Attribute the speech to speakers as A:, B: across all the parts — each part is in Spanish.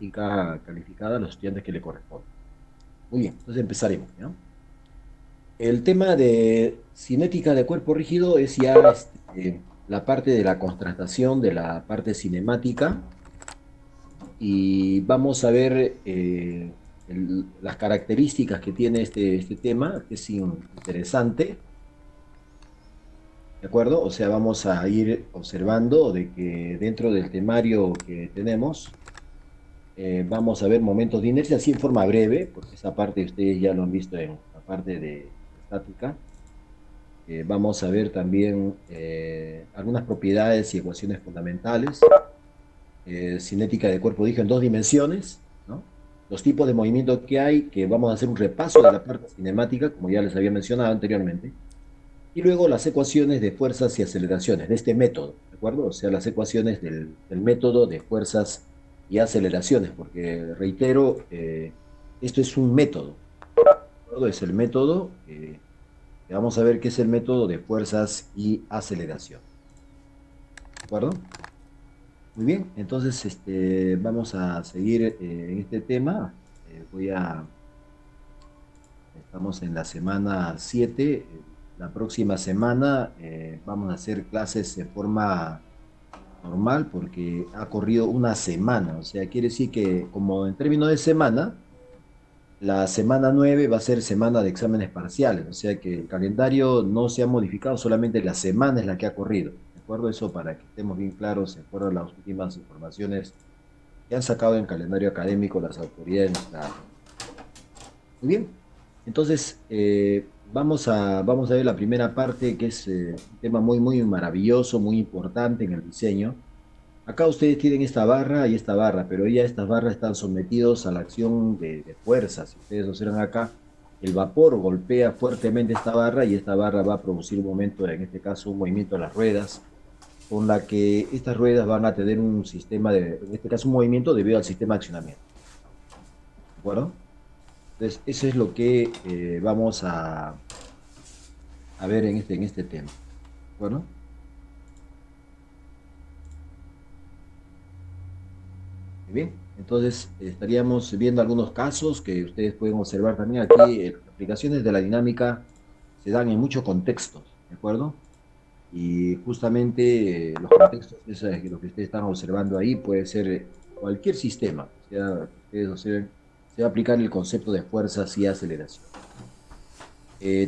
A: calificada a los estudiantes que le corresponden. Muy bien, entonces empezaremos, ¿ya? El tema de cinética de cuerpo rígido es ya la parte de la contrastación de la parte cinemática y vamos a ver las características que tiene este tema, que es interesante, ¿de acuerdo? O sea, vamos a ir observando de que dentro del temario que tenemos, vamos a ver momentos de inercia, así en forma breve, porque esa parte ustedes ya lo han visto en la parte de estática. Vamos a ver también algunas propiedades y ecuaciones fundamentales. Cinética de cuerpo, dije, en dos dimensiones, ¿no? Los tipos de movimiento que hay, que vamos a hacer un repaso de la parte cinemática, como ya les había mencionado anteriormente, y luego las ecuaciones de fuerzas y aceleraciones de este método, ¿de acuerdo? O sea, las ecuaciones del método de fuerzas y aceleraciones, porque reitero, esto es un método, ¿de acuerdo? Es el método, vamos a ver qué es el método de fuerzas y aceleración, ¿de acuerdo? Muy bien, entonces vamos a seguir en este tema. Estamos en la semana 7. La próxima semana vamos a hacer clases de forma normal porque ha corrido una semana. O sea, quiere decir que como en términos de semana, la semana 9 va a ser semana de exámenes parciales. O sea que el calendario no se ha modificado, solamente la semana es la que ha corrido. ¿De acuerdo? Eso para que estemos bien claros, de acuerdo a las últimas informaciones que han sacado en calendario académico las autoridades de nuestra área. Muy bien, entonces vamos a ver la primera parte, que es un tema muy, muy maravilloso, muy importante en el diseño. Acá ustedes tienen esta barra y esta barra, pero ya estas barras están sometidos a la acción de fuerzas. Si ustedes observan acá, el vapor golpea fuertemente esta barra y esta barra va a producir un momento, en este caso un movimiento de las ruedas, con la que estas ruedas van a tener un sistema en este caso un movimiento debido al sistema de accionamiento. ¿De acuerdo? Entonces, eso es lo que vamos a ver en este tema. Bueno, muy bien. Entonces, estaríamos viendo algunos casos que ustedes pueden observar también aquí. Las aplicaciones de la dinámica se dan en muchos contextos, ¿de acuerdo? Y justamente los contextos, lo que ustedes están observando ahí puede ser cualquier sistema. O sea, que ustedes observen, se va a aplicar el concepto de fuerzas y aceleración.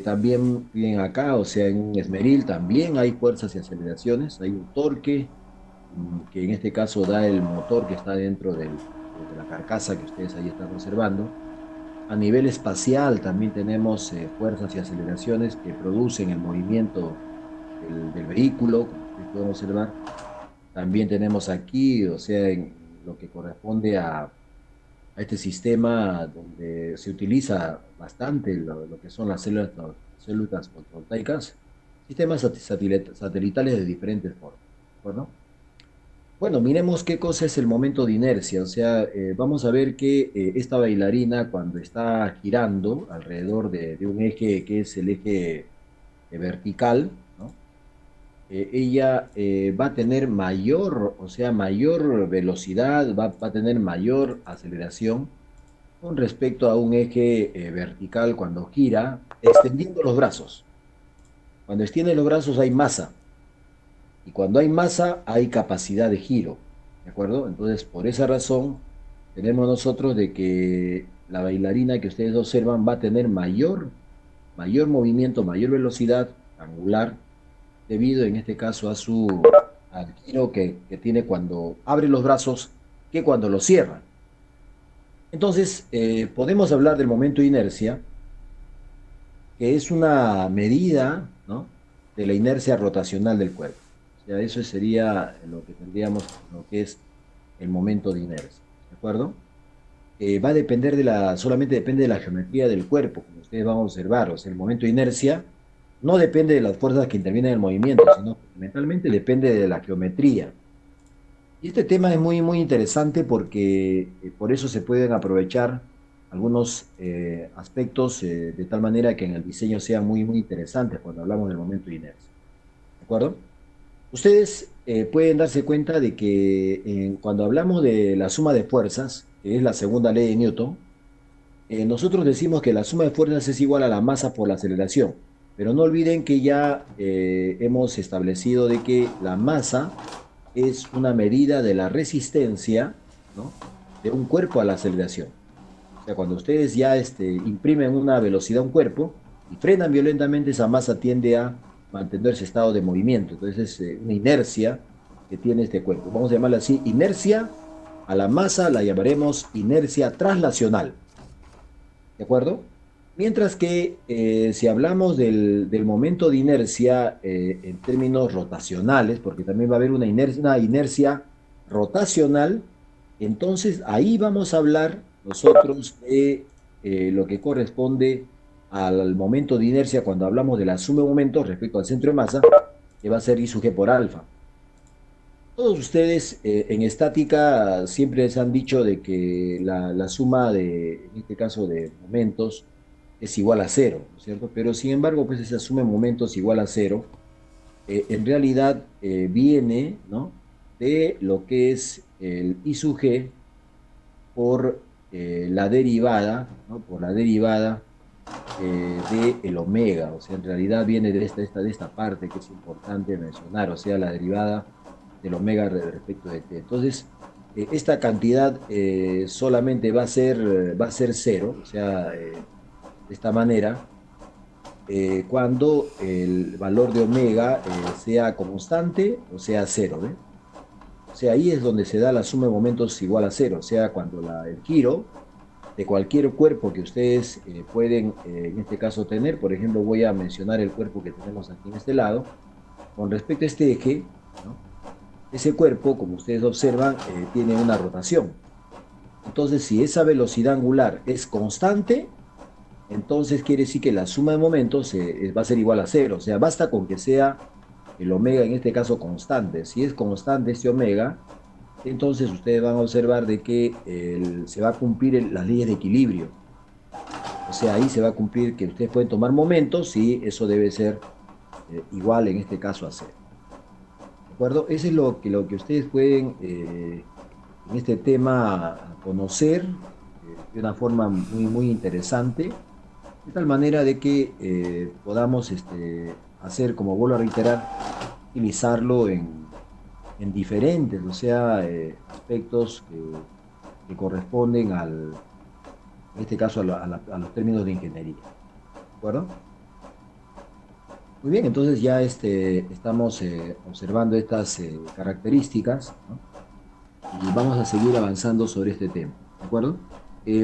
A: También bien acá, o sea, en un esmeril también hay fuerzas y aceleraciones, hay un torque que en este caso da el motor que está dentro de la carcasa que ustedes ahí están observando. A nivel espacial también tenemos fuerzas y aceleraciones que producen el movimiento del vehículo, como ustedes pueden observar. También tenemos aquí, o sea, en lo que corresponde a este sistema donde se utiliza bastante lo que son las células fotovoltaicas, sistemas satelitales de diferentes formas. ¿De acuerdo? Bueno, miremos qué cosa es el momento de inercia. O sea, vamos a ver que esta bailarina cuando está girando alrededor de un eje que es el eje vertical, ¿no? Ella va a tener mayor, o sea, mayor velocidad, va a tener mayor aceleración con respecto a un eje vertical cuando gira, extendiendo los brazos. Cuando extiende los brazos hay masa y cuando hay masa hay capacidad de giro, ¿de acuerdo? Entonces, por esa razón, tenemos nosotros de que la bailarina que ustedes observan va a tener mayor movimiento, mayor velocidad angular, debido en este caso al giro que tiene cuando abre los brazos que cuando los cierra. Entonces, podemos hablar del momento de inercia, que es una medida, ¿no?, de la inercia rotacional del cuerpo. O sea, eso sería lo que tendríamos, lo que es el momento de inercia, ¿de acuerdo? Va a depender solamente depende de la geometría del cuerpo, como ustedes van a observar. O sea, el momento de inercia no depende de las fuerzas que intervienen en el movimiento, sino fundamentalmente depende de la geometría. Y este tema es muy, muy interesante porque por eso se pueden aprovechar algunos aspectos de tal manera que en el diseño sean muy, muy interesantes cuando hablamos del momento de inercia. ¿De acuerdo? Ustedes pueden darse cuenta de que cuando hablamos de la suma de fuerzas, que es la segunda ley de Newton, nosotros decimos que la suma de fuerzas es igual a la masa por la aceleración, pero no olviden que ya hemos establecido de que la masa es una medida de la resistencia, ¿no?, de un cuerpo a la aceleración. O sea, cuando ustedes ya imprimen una velocidad a un cuerpo y frenan violentamente, esa masa tiende a mantener ese estado de movimiento. Entonces es una inercia que tiene este cuerpo. Vamos a llamarla así, inercia a la masa la llamaremos inercia traslacional. ¿De acuerdo? Mientras que si hablamos del momento de inercia en términos rotacionales, porque también va a haber una inercia rotacional, entonces ahí vamos a hablar nosotros de lo que corresponde al momento de inercia cuando hablamos de la suma de momentos respecto al centro de masa, que va a ser I sub G por alfa. Todos ustedes en estática siempre les han dicho de que la suma de, en este caso, de momentos es igual a cero, ¿no es cierto? Pero sin embargo, pues esa suma de momentos igual a cero, en realidad viene, ¿no?, de lo que es el I sub G por la derivada, ¿no?, por la derivada de el omega. O sea, en realidad viene de esta parte que es importante mencionar, o sea, la derivada del omega respecto de t. Entonces, esta cantidad solamente va a ser cero, o sea, de esta manera, cuando el valor de omega sea constante o sea cero, ¿ve? O sea, ahí es donde se da la suma de momentos igual a cero, o sea, cuando el giro de cualquier cuerpo que ustedes pueden, en este caso, tener. Por ejemplo, voy a mencionar el cuerpo que tenemos aquí en este lado. Con respecto a este eje, ¿no?, ese cuerpo, como ustedes observan, tiene una rotación. Entonces, si esa velocidad angular es constante, entonces quiere decir que la suma de momentos va a ser igual a cero. O sea, basta con que sea el omega, en este caso, constante. Si es constante este omega, entonces ustedes van a observar de que se va a cumplir las leyes de equilibrio. O sea, ahí se va a cumplir que ustedes pueden tomar momentos y eso debe ser igual en este caso a cero. ¿De acuerdo? Eso es lo que ustedes pueden en este tema conocer de una forma muy interesante, de tal manera de que podamos hacer, como vuelvo a reiterar, utilizarlo en diferentes, o sea, aspectos que corresponden en este caso a los términos de ingeniería. ¿De acuerdo? Muy bien, entonces ya estamos observando estas características, ¿no?, y vamos a seguir avanzando sobre este tema. ¿De acuerdo?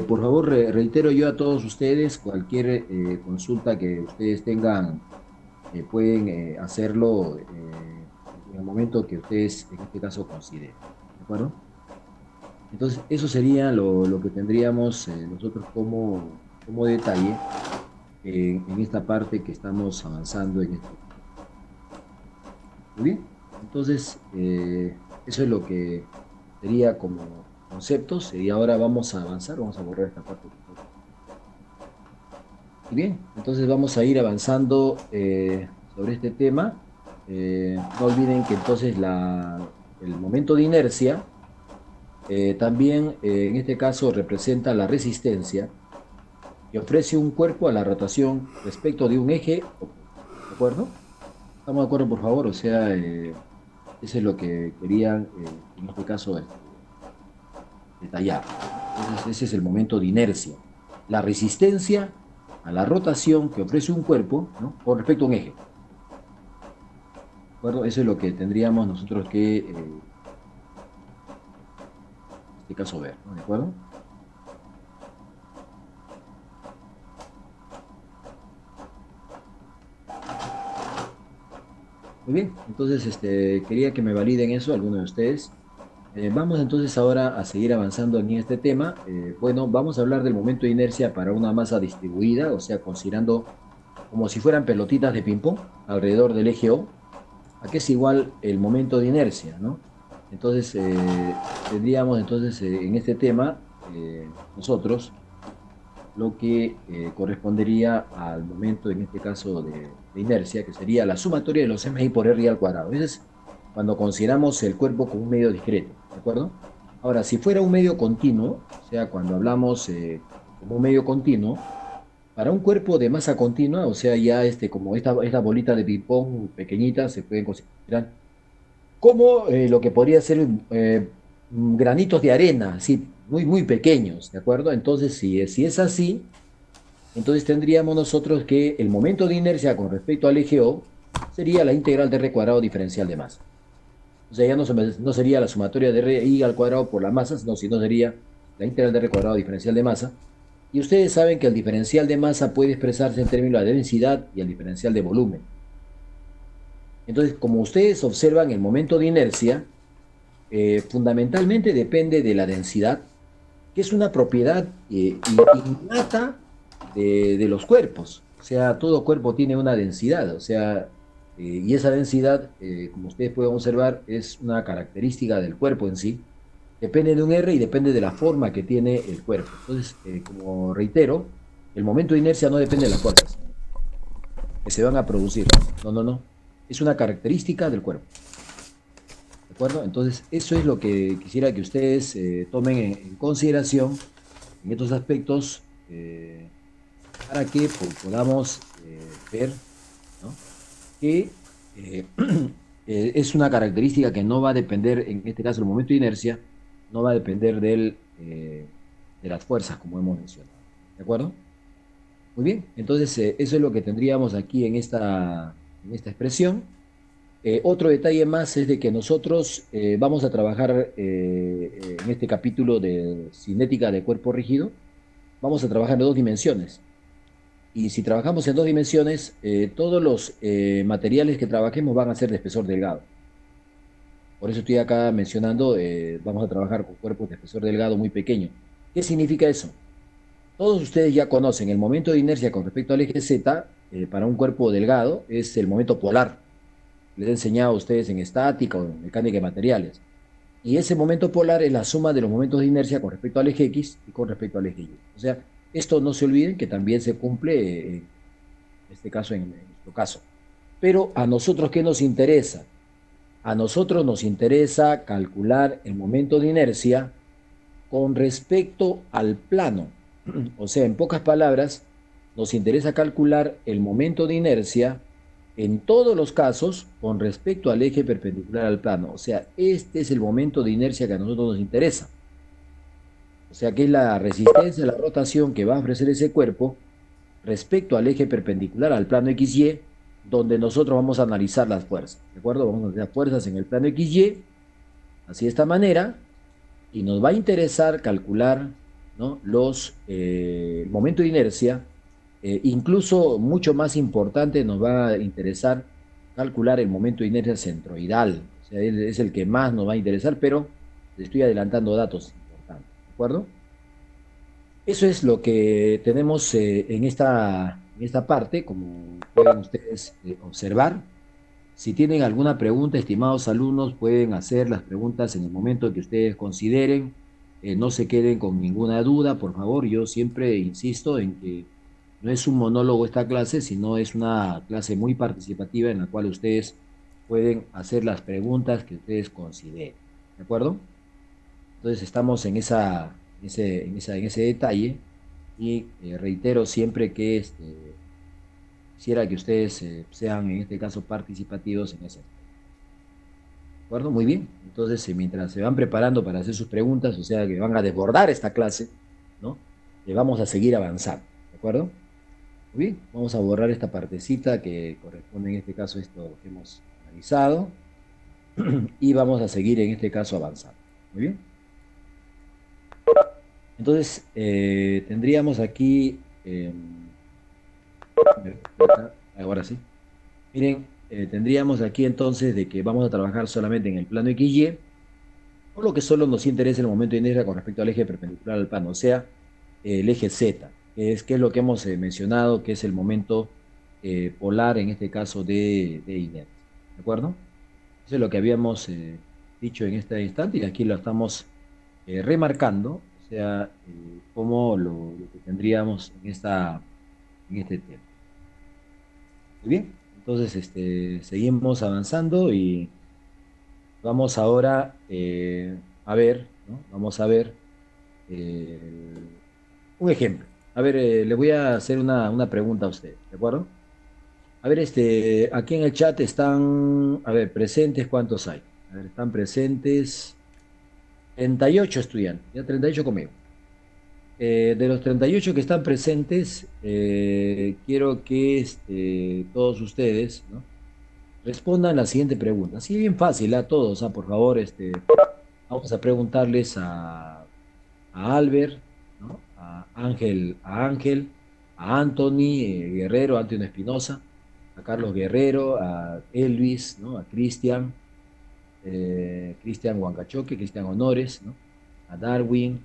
A: Por favor, reitero yo a todos ustedes, cualquier consulta que ustedes tengan, pueden hacerlo en el momento que ustedes, en este caso, consideren. ¿De acuerdo? Entonces, eso sería lo que tendríamos nosotros como detalle en esta parte que estamos avanzando en este. Muy bien, entonces eso es lo que sería como conceptos y ahora vamos a avanzar, vamos a borrar esta parte. Y bien, entonces vamos a ir avanzando sobre este tema. No olviden que entonces el momento de inercia también en este caso representa la resistencia que ofrece un cuerpo a la rotación respecto de un eje opuesto. ¿De acuerdo? ¿Estamos de acuerdo, por favor? O sea, eso es lo que querían, en este caso, detallar. Entonces, ese es el momento de inercia. La resistencia a la rotación que ofrece un cuerpo, ¿no?, con respecto a un eje. ¿De acuerdo? Eso es lo que tendríamos nosotros que, en este caso, ver, ¿no? ¿De acuerdo? Muy bien, entonces quería que me validen eso, algunos de ustedes. Vamos entonces ahora a seguir avanzando en este tema. Bueno, vamos a hablar del momento de inercia para una masa distribuida, o sea, considerando como si fueran pelotitas de ping-pong alrededor del eje O, a que es igual el momento de inercia, ¿no? Entonces, tendríamos entonces en este tema nosotros lo que correspondería al momento, en este caso, de inercia, que sería la sumatoria de los mI por R al cuadrado. Eso es cuando consideramos el cuerpo como un medio discreto, ¿de acuerdo? Ahora, si fuera un medio continuo, o sea, cuando hablamos como un medio continuo, para un cuerpo de masa continua, o sea, ya como esta bolita de ping-pong pequeñita, se pueden considerar como lo que podría ser granitos de arena, así, muy, muy pequeños, ¿de acuerdo? Entonces, si es así, entonces tendríamos nosotros que el momento de inercia con respecto al eje O sería la integral de R cuadrado diferencial de masa. O sea, ya no sería la sumatoria de RI al cuadrado por la masa, sino sería la integral de R cuadrado diferencial de masa. Y ustedes saben que el diferencial de masa puede expresarse en términos de densidad y el diferencial de volumen. Entonces, como ustedes observan, el momento de inercia fundamentalmente depende de la densidad, que es una propiedad innata de los cuerpos. O sea, todo cuerpo tiene una densidad, o sea, y esa densidad, como ustedes pueden observar, es una característica del cuerpo en sí. Depende de un R y depende de la forma que tiene el cuerpo. Entonces, como reitero, el momento de inercia no depende de las fuerzas que se van a producir. No, no, no. Es una característica del cuerpo. ¿De acuerdo? Entonces, eso es lo que quisiera que ustedes tomen en consideración en estos aspectos para que podamos ver, ¿no? Que es una característica que no va a depender, en este caso el momento de inercia, no va a depender de las fuerzas, como hemos mencionado. ¿De acuerdo? Muy bien, entonces eso es lo que tendríamos aquí en esta expresión. Otro detalle más es de que nosotros vamos a trabajar en este capítulo de cinética de cuerpo rígido, vamos a trabajar en dos dimensiones. Y si trabajamos en dos dimensiones, todos los materiales que trabajemos van a ser de espesor delgado. Por eso estoy acá mencionando, vamos a trabajar con cuerpos de espesor delgado muy pequeño. ¿Qué significa eso? Todos ustedes ya conocen el momento de inercia con respecto al eje Z para un cuerpo delgado, es el momento polar. Les he enseñado a ustedes en estática o en mecánica de materiales. Y ese momento polar es la suma de los momentos de inercia con respecto al eje X y con respecto al eje Y. O sea, esto no se olviden que también se cumple en este caso, en nuestro caso. Pero a nosotros, ¿qué nos interesa? A nosotros nos interesa calcular el momento de inercia con respecto al plano. O sea, en pocas palabras, nos interesa calcular el momento de inercia en todos los casos con respecto al eje perpendicular al plano. O sea, este es el momento de inercia que a nosotros nos interesa. O sea, que es la resistencia a la rotación que va a ofrecer ese cuerpo respecto al eje perpendicular al plano XY, donde nosotros vamos a analizar las fuerzas. ¿De acuerdo? Vamos a analizar fuerzas en el plano XY, así de esta manera, y nos va a interesar calcular, ¿no?, el momento de inercia. Incluso mucho más importante, nos va a interesar calcular el momento de inercia centroidal. O sea, él es el que más nos va a interesar, pero le estoy adelantando datos importantes. ¿De acuerdo? Eso es lo que tenemos en esta parte, como pueden ustedes observar. Si tienen alguna pregunta, estimados alumnos, pueden hacer las preguntas en el momento que ustedes consideren. No se queden con ninguna duda, por favor. Yo siempre insisto en que no es un monólogo esta clase, sino es una clase muy participativa en la cual ustedes pueden hacer las preguntas que ustedes consideren. ¿De acuerdo? Entonces estamos en ese detalle y reitero siempre que quisiera que ustedes sean en este caso participativos en ese aspecto. ¿De acuerdo? Muy bien. Entonces, mientras se van preparando para hacer sus preguntas, o sea que van a desbordar esta clase, ¿no? Vamos a seguir avanzando. ¿De acuerdo? Muy bien. Vamos a borrar esta partecita que corresponde en este caso a esto que hemos analizado y vamos a seguir en este caso avanzando. Muy bien. Entonces, tendríamos aquí, ahora sí, miren, tendríamos aquí entonces de que vamos a trabajar solamente en el plano XY, por lo que solo nos interesa el momento de inercia con respecto al eje perpendicular al plano, o sea, el eje Z, que es lo que hemos mencionado, que es el momento polar, en este caso de inercia. ¿De acuerdo? Eso es lo que habíamos dicho en este instante y aquí lo estamos remarcando, o sea, como lo que tendríamos en este tema. Muy bien, entonces seguimos avanzando y vamos ahora a ver ¿no? Vamos a ver eh, un ejemplo. A ver, le voy a hacer una pregunta a usted, ¿de acuerdo? A ver, aquí en el chat están, a ver, presentes, ¿cuántos hay? A ver, están presentes 38 estudiantes, ya 38 conmigo. De los 38 que están presentes, quiero que todos ustedes, ¿no? Respondan la siguiente pregunta. Así bien fácil a todos, por favor, vamos a preguntarles a Albert, ¿no? A Ángel, a Anthony Guerrero, Antonio Espinosa, a Carlos Guerrero, a Elvis, ¿no? A Cristian Huancachoque, Cristian Honores, ¿no? A Darwin,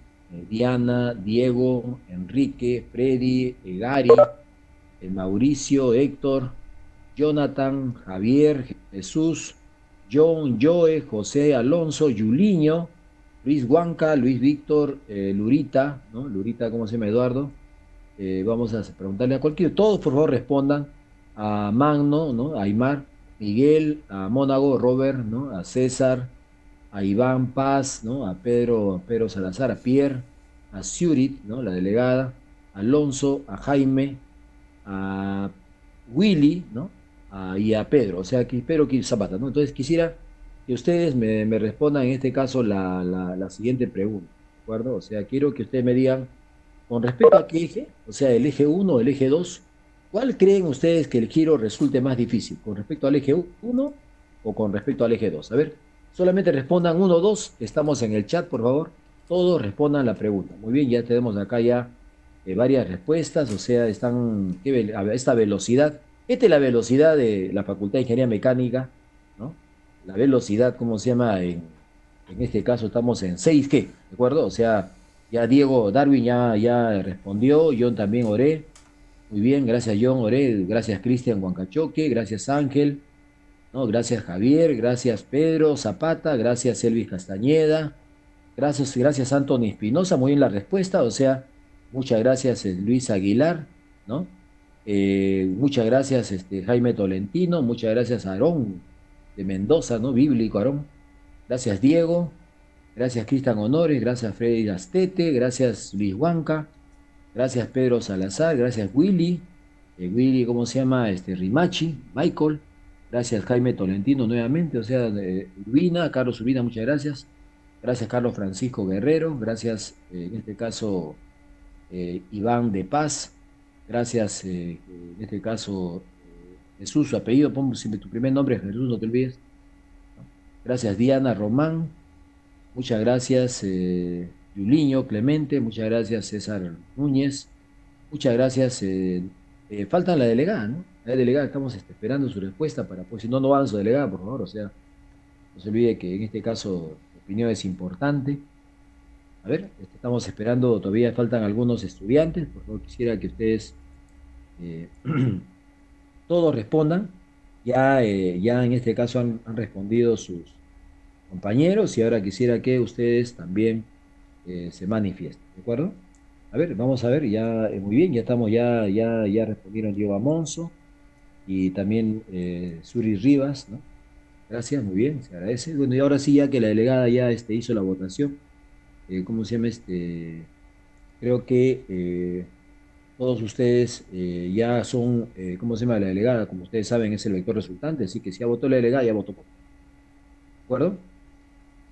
A: Diana, Diego, Enrique, Freddy, Gary, Mauricio, Héctor, Jonathan, Javier, Jesús, John, Joe, José Alonso, Yuliño, Luis Huanca, Luis Víctor, Lurita, ¿no? Lurita, ¿cómo se llama? Eduardo. Vamos a preguntarle a cualquiera, todos por favor respondan a Magno, ¿no? A Aymar, Miguel, a Mónago, Robert, ¿no? A César, a Iván Paz, ¿no? A Pedro Salazar, a Pierre, a Ciurit, ¿no? La delegada, a Alonso, a Jaime, a Willy, ¿no? Y a Pedro, o sea, que espero que Zapata, ¿no? Entonces quisiera que ustedes me respondan en este caso la siguiente pregunta, ¿de acuerdo? O sea, quiero que ustedes me digan, con respecto a qué eje, o sea, el eje uno, el eje 2, ¿cuál creen ustedes que el giro resulte más difícil? ¿Con respecto al eje uno o con respecto al eje 2? A ver, solamente respondan uno o dos, estamos en el chat, por favor, todos respondan la pregunta. Muy bien, ya tenemos acá ya varias respuestas, o sea, están a ver, esta velocidad. Esta es la velocidad de la Facultad de Ingeniería Mecánica, ¿no? La velocidad, ¿cómo se llama? En este caso estamos en 6 ¿qué? ¿De acuerdo? O sea, ya Diego Darwin ya respondió, John también oré. Muy bien, gracias John, oré, gracias Cristian Huancachoque, gracias Ángel, ¿no? Gracias Javier, gracias Pedro Zapata, gracias Elvis Castañeda, gracias Anthony Espinosa, muy bien la respuesta, o sea, muchas gracias Luis Aguilar, ¿no? Muchas gracias Jaime Tolentino, muchas gracias Aarón de Mendoza, ¿no? Bíblico Aarón, gracias Diego, gracias Cristian Honores, gracias Freddy Gastete, gracias Luis Huanca, gracias Pedro Salazar, gracias Willy, Willy, ¿cómo se llama? Rimachi, Michael, gracias Jaime Tolentino nuevamente, o sea, Urbina, Carlos Urbina, muchas gracias. Gracias Carlos Francisco Guerrero, gracias en este caso Iván de Paz, gracias en este caso Jesús, su apellido, pon siempre tu primer nombre, Jesús, no te olvides. Gracias Diana Román, muchas gracias Yuliño Clemente, muchas gracias César Núñez, muchas gracias. Faltan la delegada, ¿no? La delegada, estamos esperando su respuesta para, pues si no, no van su delegada, por favor, o sea, no se olvide que en este caso su opinión es importante. A ver, estamos esperando, todavía faltan algunos estudiantes, por favor quisiera que ustedes eh, todos respondan. Ya en este caso han respondido sus compañeros y ahora quisiera que ustedes también se manifiesten, ¿de acuerdo? A ver, vamos a ver, ya muy bien, ya estamos, ya respondieron Diego Amonzo y también Suri Rivas, ¿no? Gracias, muy bien, se agradece. Bueno, y ahora sí, ya que la delegada ya hizo la votación, ¿cómo se llama Creo que todos ustedes ya son, ¿cómo se llama? La delegada, como ustedes saben, es el vector resultante, así que si ya votó la delegada, ya votó por. ¿De acuerdo?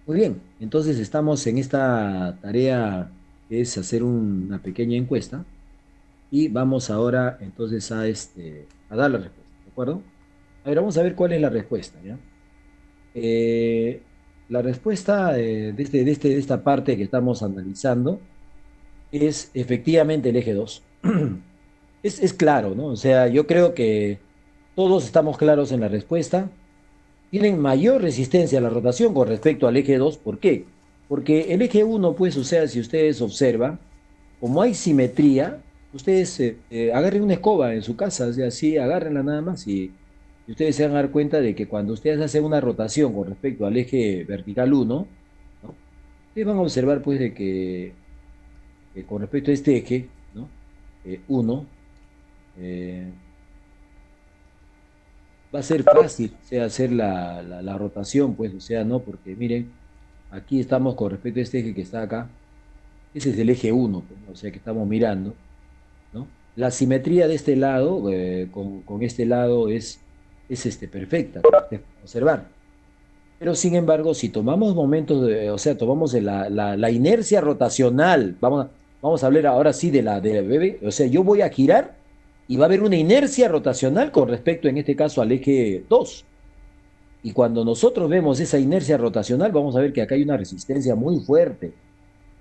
A: Muy bien, entonces estamos en esta tarea que es hacer una pequeña encuesta y vamos ahora entonces a dar la respuesta, ¿de acuerdo? A ver, vamos a ver cuál es la respuesta, ¿ya? Eh, la respuesta de esta parte que estamos analizando es efectivamente el eje 2. Es claro, ¿no? O sea, yo creo que todos estamos claros en la respuesta. Tienen mayor resistencia a la rotación con respecto al eje 2. ¿Por qué? Porque el eje uno, pues, o sea, si ustedes observan, como hay simetría, ustedes agarren una escoba en su casa, o sea, así, agárrenla nada más y ustedes se van a dar cuenta de que cuando ustedes hacen una rotación con respecto al eje vertical uno, ¿no? Ustedes van a observar, pues, de que con respecto a este eje, ¿no? 1, va a ser fácil, o sea, hacer la rotación, pues, o sea, ¿no? Porque miren, aquí estamos con respecto a este eje que está acá, ese es el eje uno, pues, ¿no? O sea que estamos mirando, ¿no? La simetría de este lado, con este lado es perfecta, como ustedes pueden observar. Pero sin embargo, si tomamos momentos, o sea, tomamos la inercia rotacional, vamos a hablar ahora sí de la bebé, o sea, yo voy a girar y va a haber una inercia rotacional con respecto, en este caso, al eje 2. Y cuando nosotros vemos esa inercia rotacional, vamos a ver que acá hay una resistencia muy fuerte,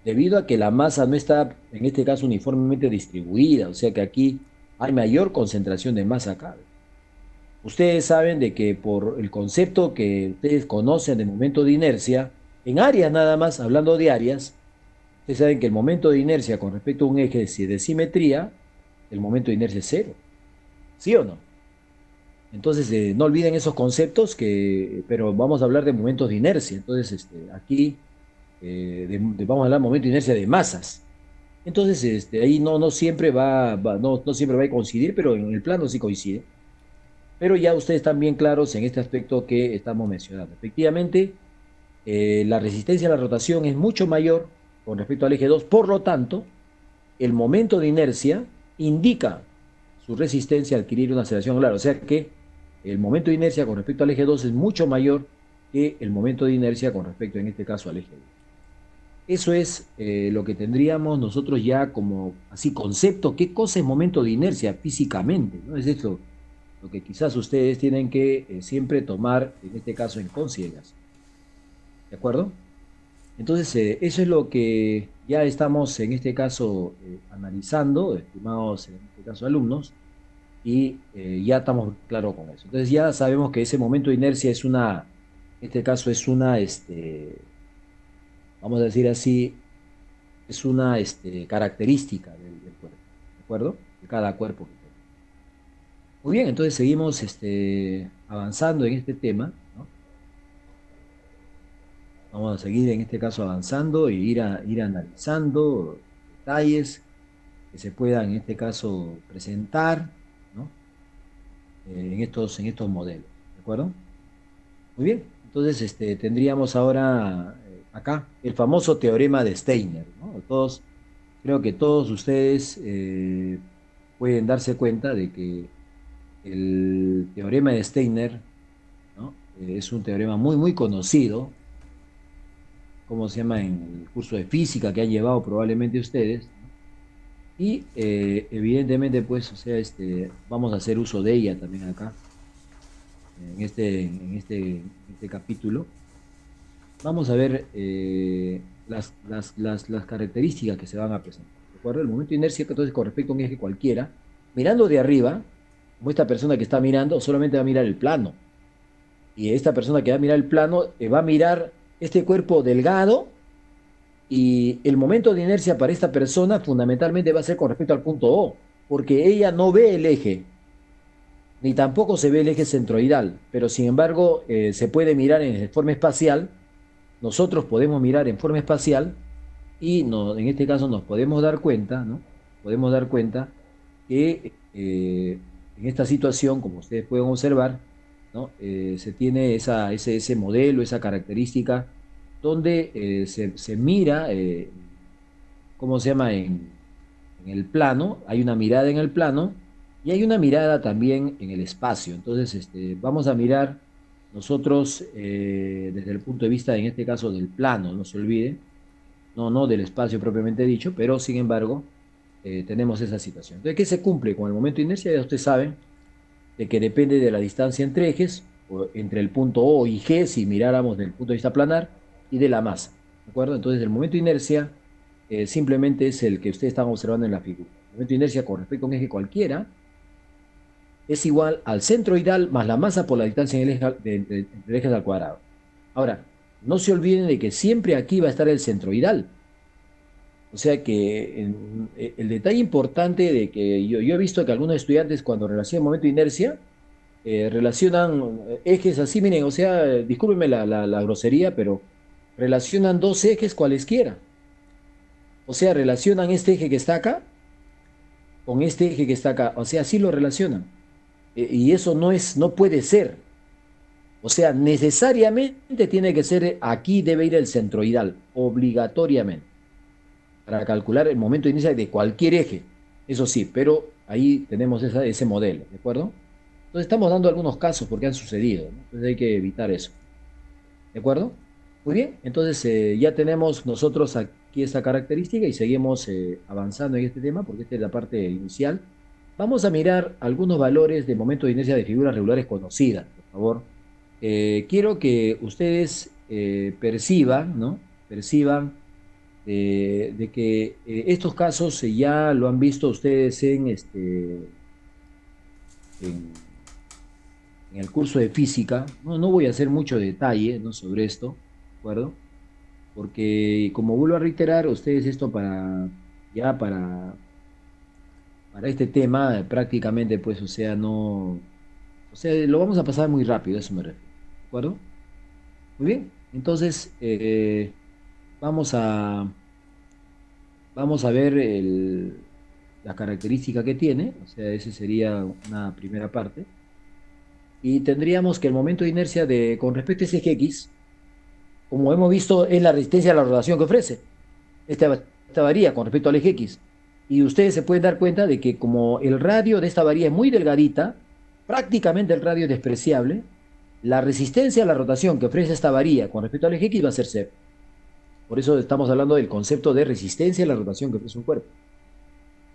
A: debido a que la masa no está, en este caso, uniformemente distribuida, o sea que aquí hay mayor concentración de masa acá. Ustedes saben de que por el concepto que ustedes conocen de momento de inercia, en áreas nada más, hablando de áreas, ustedes saben que el momento de inercia con respecto a un eje de simetría, el momento de inercia es cero, ¿sí o no? Entonces, no olviden esos conceptos, pero vamos a hablar de momentos de inercia. Entonces, aquí vamos a hablar de momento de inercia de masas. Entonces, ahí no siempre no siempre va a coincidir, pero en el plano sí coincide. Pero ya ustedes están bien claros en este aspecto que estamos mencionando. Efectivamente, la resistencia a la rotación es mucho mayor con respecto al eje 2. Por lo tanto, el momento de inercia indica su resistencia a adquirir una aceleración angular. O sea que el momento de inercia con respecto al eje 2 es mucho mayor que el momento de inercia con respecto, en este caso, al eje 1. Eso es lo que tendríamos nosotros ya como así concepto. ¿Qué cosa es momento de inercia físicamente? ¿No? Es esto lo que quizás ustedes tienen que siempre tomar, en este caso, en consideración. ¿De acuerdo? Entonces, eso es lo que ya estamos en este caso analizando, estimados en este caso alumnos, y ya estamos claros con eso. Entonces ya sabemos que ese momento de inercia es en este caso es vamos a decir así, es una característica del cuerpo, ¿de acuerdo? De cada cuerpo que tenga. Muy bien, entonces seguimos avanzando en este tema, ¿no? Vamos a seguir en este caso avanzando y ir analizando detalles que se puedan en este caso presentar, ¿no? En estos modelos, ¿de acuerdo? Muy bien, entonces tendríamos ahora acá el famoso teorema de Steiner, ¿no? Creo que todos ustedes pueden darse cuenta de que el teorema de Steiner, ¿no? Es un teorema muy, muy conocido, como se llama en el curso de física que han llevado probablemente ustedes, ¿no? Y evidentemente, pues, o sea, vamos a hacer uso de ella también acá, en este capítulo. Vamos a ver las características que se van a presentar. ¿De acuerdo? El momento de inercia, entonces, con respecto a un eje cualquiera, mirando de arriba, como esta persona que está mirando, solamente va a mirar el plano. Y esta persona que va a mirar el plano va a mirar este cuerpo delgado, y el momento de inercia para esta persona fundamentalmente va a ser con respecto al punto O, porque ella no ve el eje, ni tampoco se ve el eje centroidal, pero sin embargo se puede mirar en forma espacial. Nosotros podemos mirar en forma espacial y en este caso nos podemos dar cuenta, ¿no? Podemos dar cuenta que en esta situación, como ustedes pueden observar, ¿no? Se tiene ese modelo, esa característica, donde se mira, ¿cómo se llama? En el plano, hay una mirada en el plano y hay una mirada también en el espacio. Entonces, vamos a mirar nosotros desde el punto de vista, en este caso, del plano, no se olvide, no del espacio propiamente dicho, pero sin embargo, tenemos esa situación. Entonces, ¿qué se cumple con el momento de inercia? Ya ustedes saben de que depende de la distancia entre ejes, o entre el punto O y G, si miráramos desde el punto de vista planar, y de la masa. ¿De acuerdo? Entonces, el momento de inercia simplemente es el que ustedes están observando en la figura. El momento de inercia con respecto a un eje cualquiera es igual al centroidal más la masa por la distancia en el eje, entre ejes al cuadrado. Ahora, no se olviden de que siempre aquí va a estar el centroidal. O sea que el detalle importante de que yo he visto que algunos estudiantes cuando relacionan momento de inercia, relacionan ejes así, miren, o sea, discúlpenme la grosería, pero relacionan dos ejes cualesquiera. O sea, relacionan este eje que está acá con este eje que está acá. O sea, así lo relacionan. Y eso no puede ser. O sea, necesariamente tiene que ser, aquí debe ir el centroidal, obligatoriamente, para calcular el momento de inicio de cualquier eje. Eso sí, pero ahí tenemos ese modelo, ¿de acuerdo? Entonces estamos dando algunos casos porque han sucedido, ¿no? Entonces hay que evitar eso, ¿de acuerdo? Muy bien, entonces ya tenemos nosotros aquí esta característica y seguimos avanzando en este tema porque esta es la parte inicial. Vamos a mirar algunos valores de momento de inercia de figuras regulares conocidas, por favor. Quiero que ustedes perciban, ¿no? Perciban de que estos casos ya lo han visto ustedes en, en el curso de física. No, no voy a hacer mucho detalle, ¿no? Sobre esto, ¿de acuerdo? Porque como vuelvo a reiterar, ustedes esto ya para este tema prácticamente, pues, o sea, no, o sea, lo vamos a pasar muy rápido, a eso me refiero, ¿de acuerdo? Muy bien, entonces vamos a, vamos a ver la característica que tiene, o sea, esa sería una primera parte, y tendríamos que el momento de inercia con respecto a ese eje X, como hemos visto, es la resistencia a la rotación que ofrece. Esta varía con respecto al eje X. Y ustedes se pueden dar cuenta de que como el radio de esta varía es muy delgadita, prácticamente el radio es despreciable, la resistencia a la rotación que ofrece esta varía con respecto al eje X va a ser cero. Por eso estamos hablando del concepto de resistencia a la rotación que ofrece un cuerpo.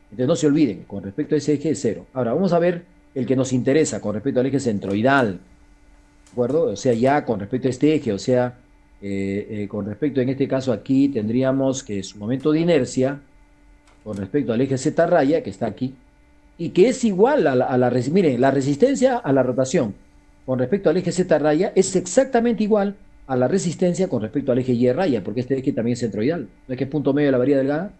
A: Entonces no se olviden, con respecto a ese eje es cero. Ahora vamos a ver el que nos interesa con respecto al eje centroidal, ¿de acuerdo? O sea, ya con respecto a este eje, o sea, con respecto en este caso aquí tendríamos que su momento de inercia con respecto al eje Z raya, que está aquí, y que es igual miren, la resistencia a la rotación con respecto al eje Z raya es exactamente igual a la resistencia con respecto al eje Y raya, porque este eje también es centroidal, ¿no es que es punto medio de la varilla delgada?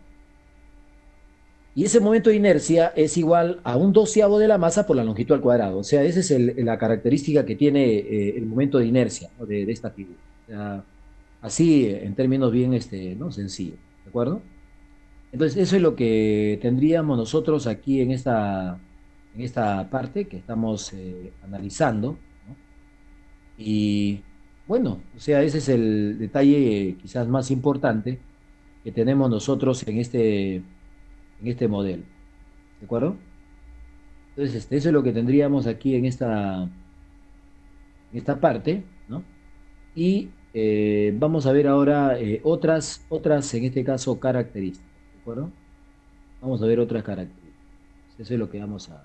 A: Y ese momento de inercia es igual a un doceavo de la masa por la longitud al cuadrado. O sea, esa es la característica que tiene el momento de inercia, ¿no? de esta figura. O sea, así en términos bien ¿no? sencillos. ¿De acuerdo? Entonces, eso es lo que tendríamos nosotros aquí en esta parte que estamos analizando, ¿no? Y bueno, o sea, ese es el detalle quizás más importante que tenemos nosotros en este modelo. ¿De acuerdo? Entonces, eso es lo que tendríamos aquí en esta parte, ¿no? Y vamos a ver ahora otras, en este caso, características, ¿de acuerdo? Vamos a ver otras características. Eso es lo que vamos a ver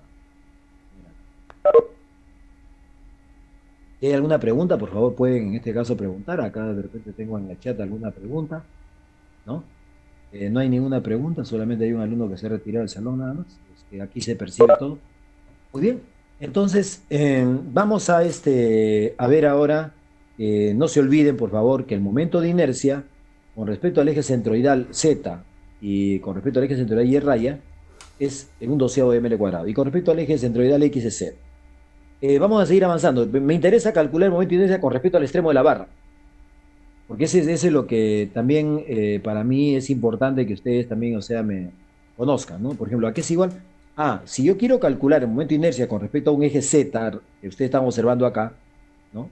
A: acá. Si hay alguna pregunta, por favor, pueden en este caso preguntar. Acá de repente tengo en el chat alguna pregunta, ¿no? No hay ninguna pregunta, solamente hay un alumno que se ha retirado del salón nada más. Es que aquí se percibe todo. Muy bien, entonces vamos a ver ahora, no se olviden por favor que el momento de inercia con respecto al eje centroidal Z y con respecto al eje centroidal Y raya es en un doceavo de ml cuadrado y con respecto al eje centroidal X es cero. Vamos a seguir avanzando. Me interesa calcular el momento de inercia con respecto al extremo de la barra, porque ese es lo que también para mí es importante que ustedes también, o sea, me conozcan, ¿no? Por ejemplo, ¿a qué es igual? Si yo quiero calcular el momento de inercia con respecto a un eje Z, que ustedes están observando acá, ¿no?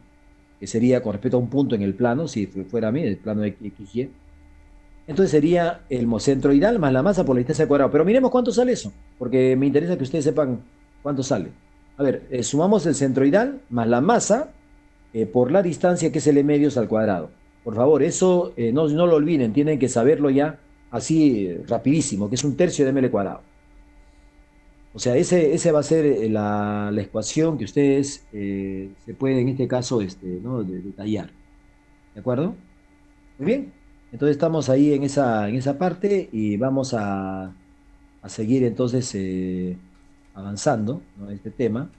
A: Que sería con respecto a un punto en el plano, si fuera a mí, el plano XY, entonces sería el centroidal más la masa por la distancia al cuadrado. Pero miremos cuánto sale eso, porque me interesa que ustedes sepan cuánto sale. A ver, sumamos el centroidal más la masa por la distancia que es L medios al cuadrado. Por favor, eso no lo olviden, tienen que saberlo ya así rapidísimo, que es un tercio de ml cuadrado. O sea, ese va a ser la ecuación que ustedes se pueden en este caso ¿no? detallar. ¿De acuerdo? Muy bien. Entonces estamos ahí en esa parte y vamos a seguir entonces avanzando, ¿no? Este tema.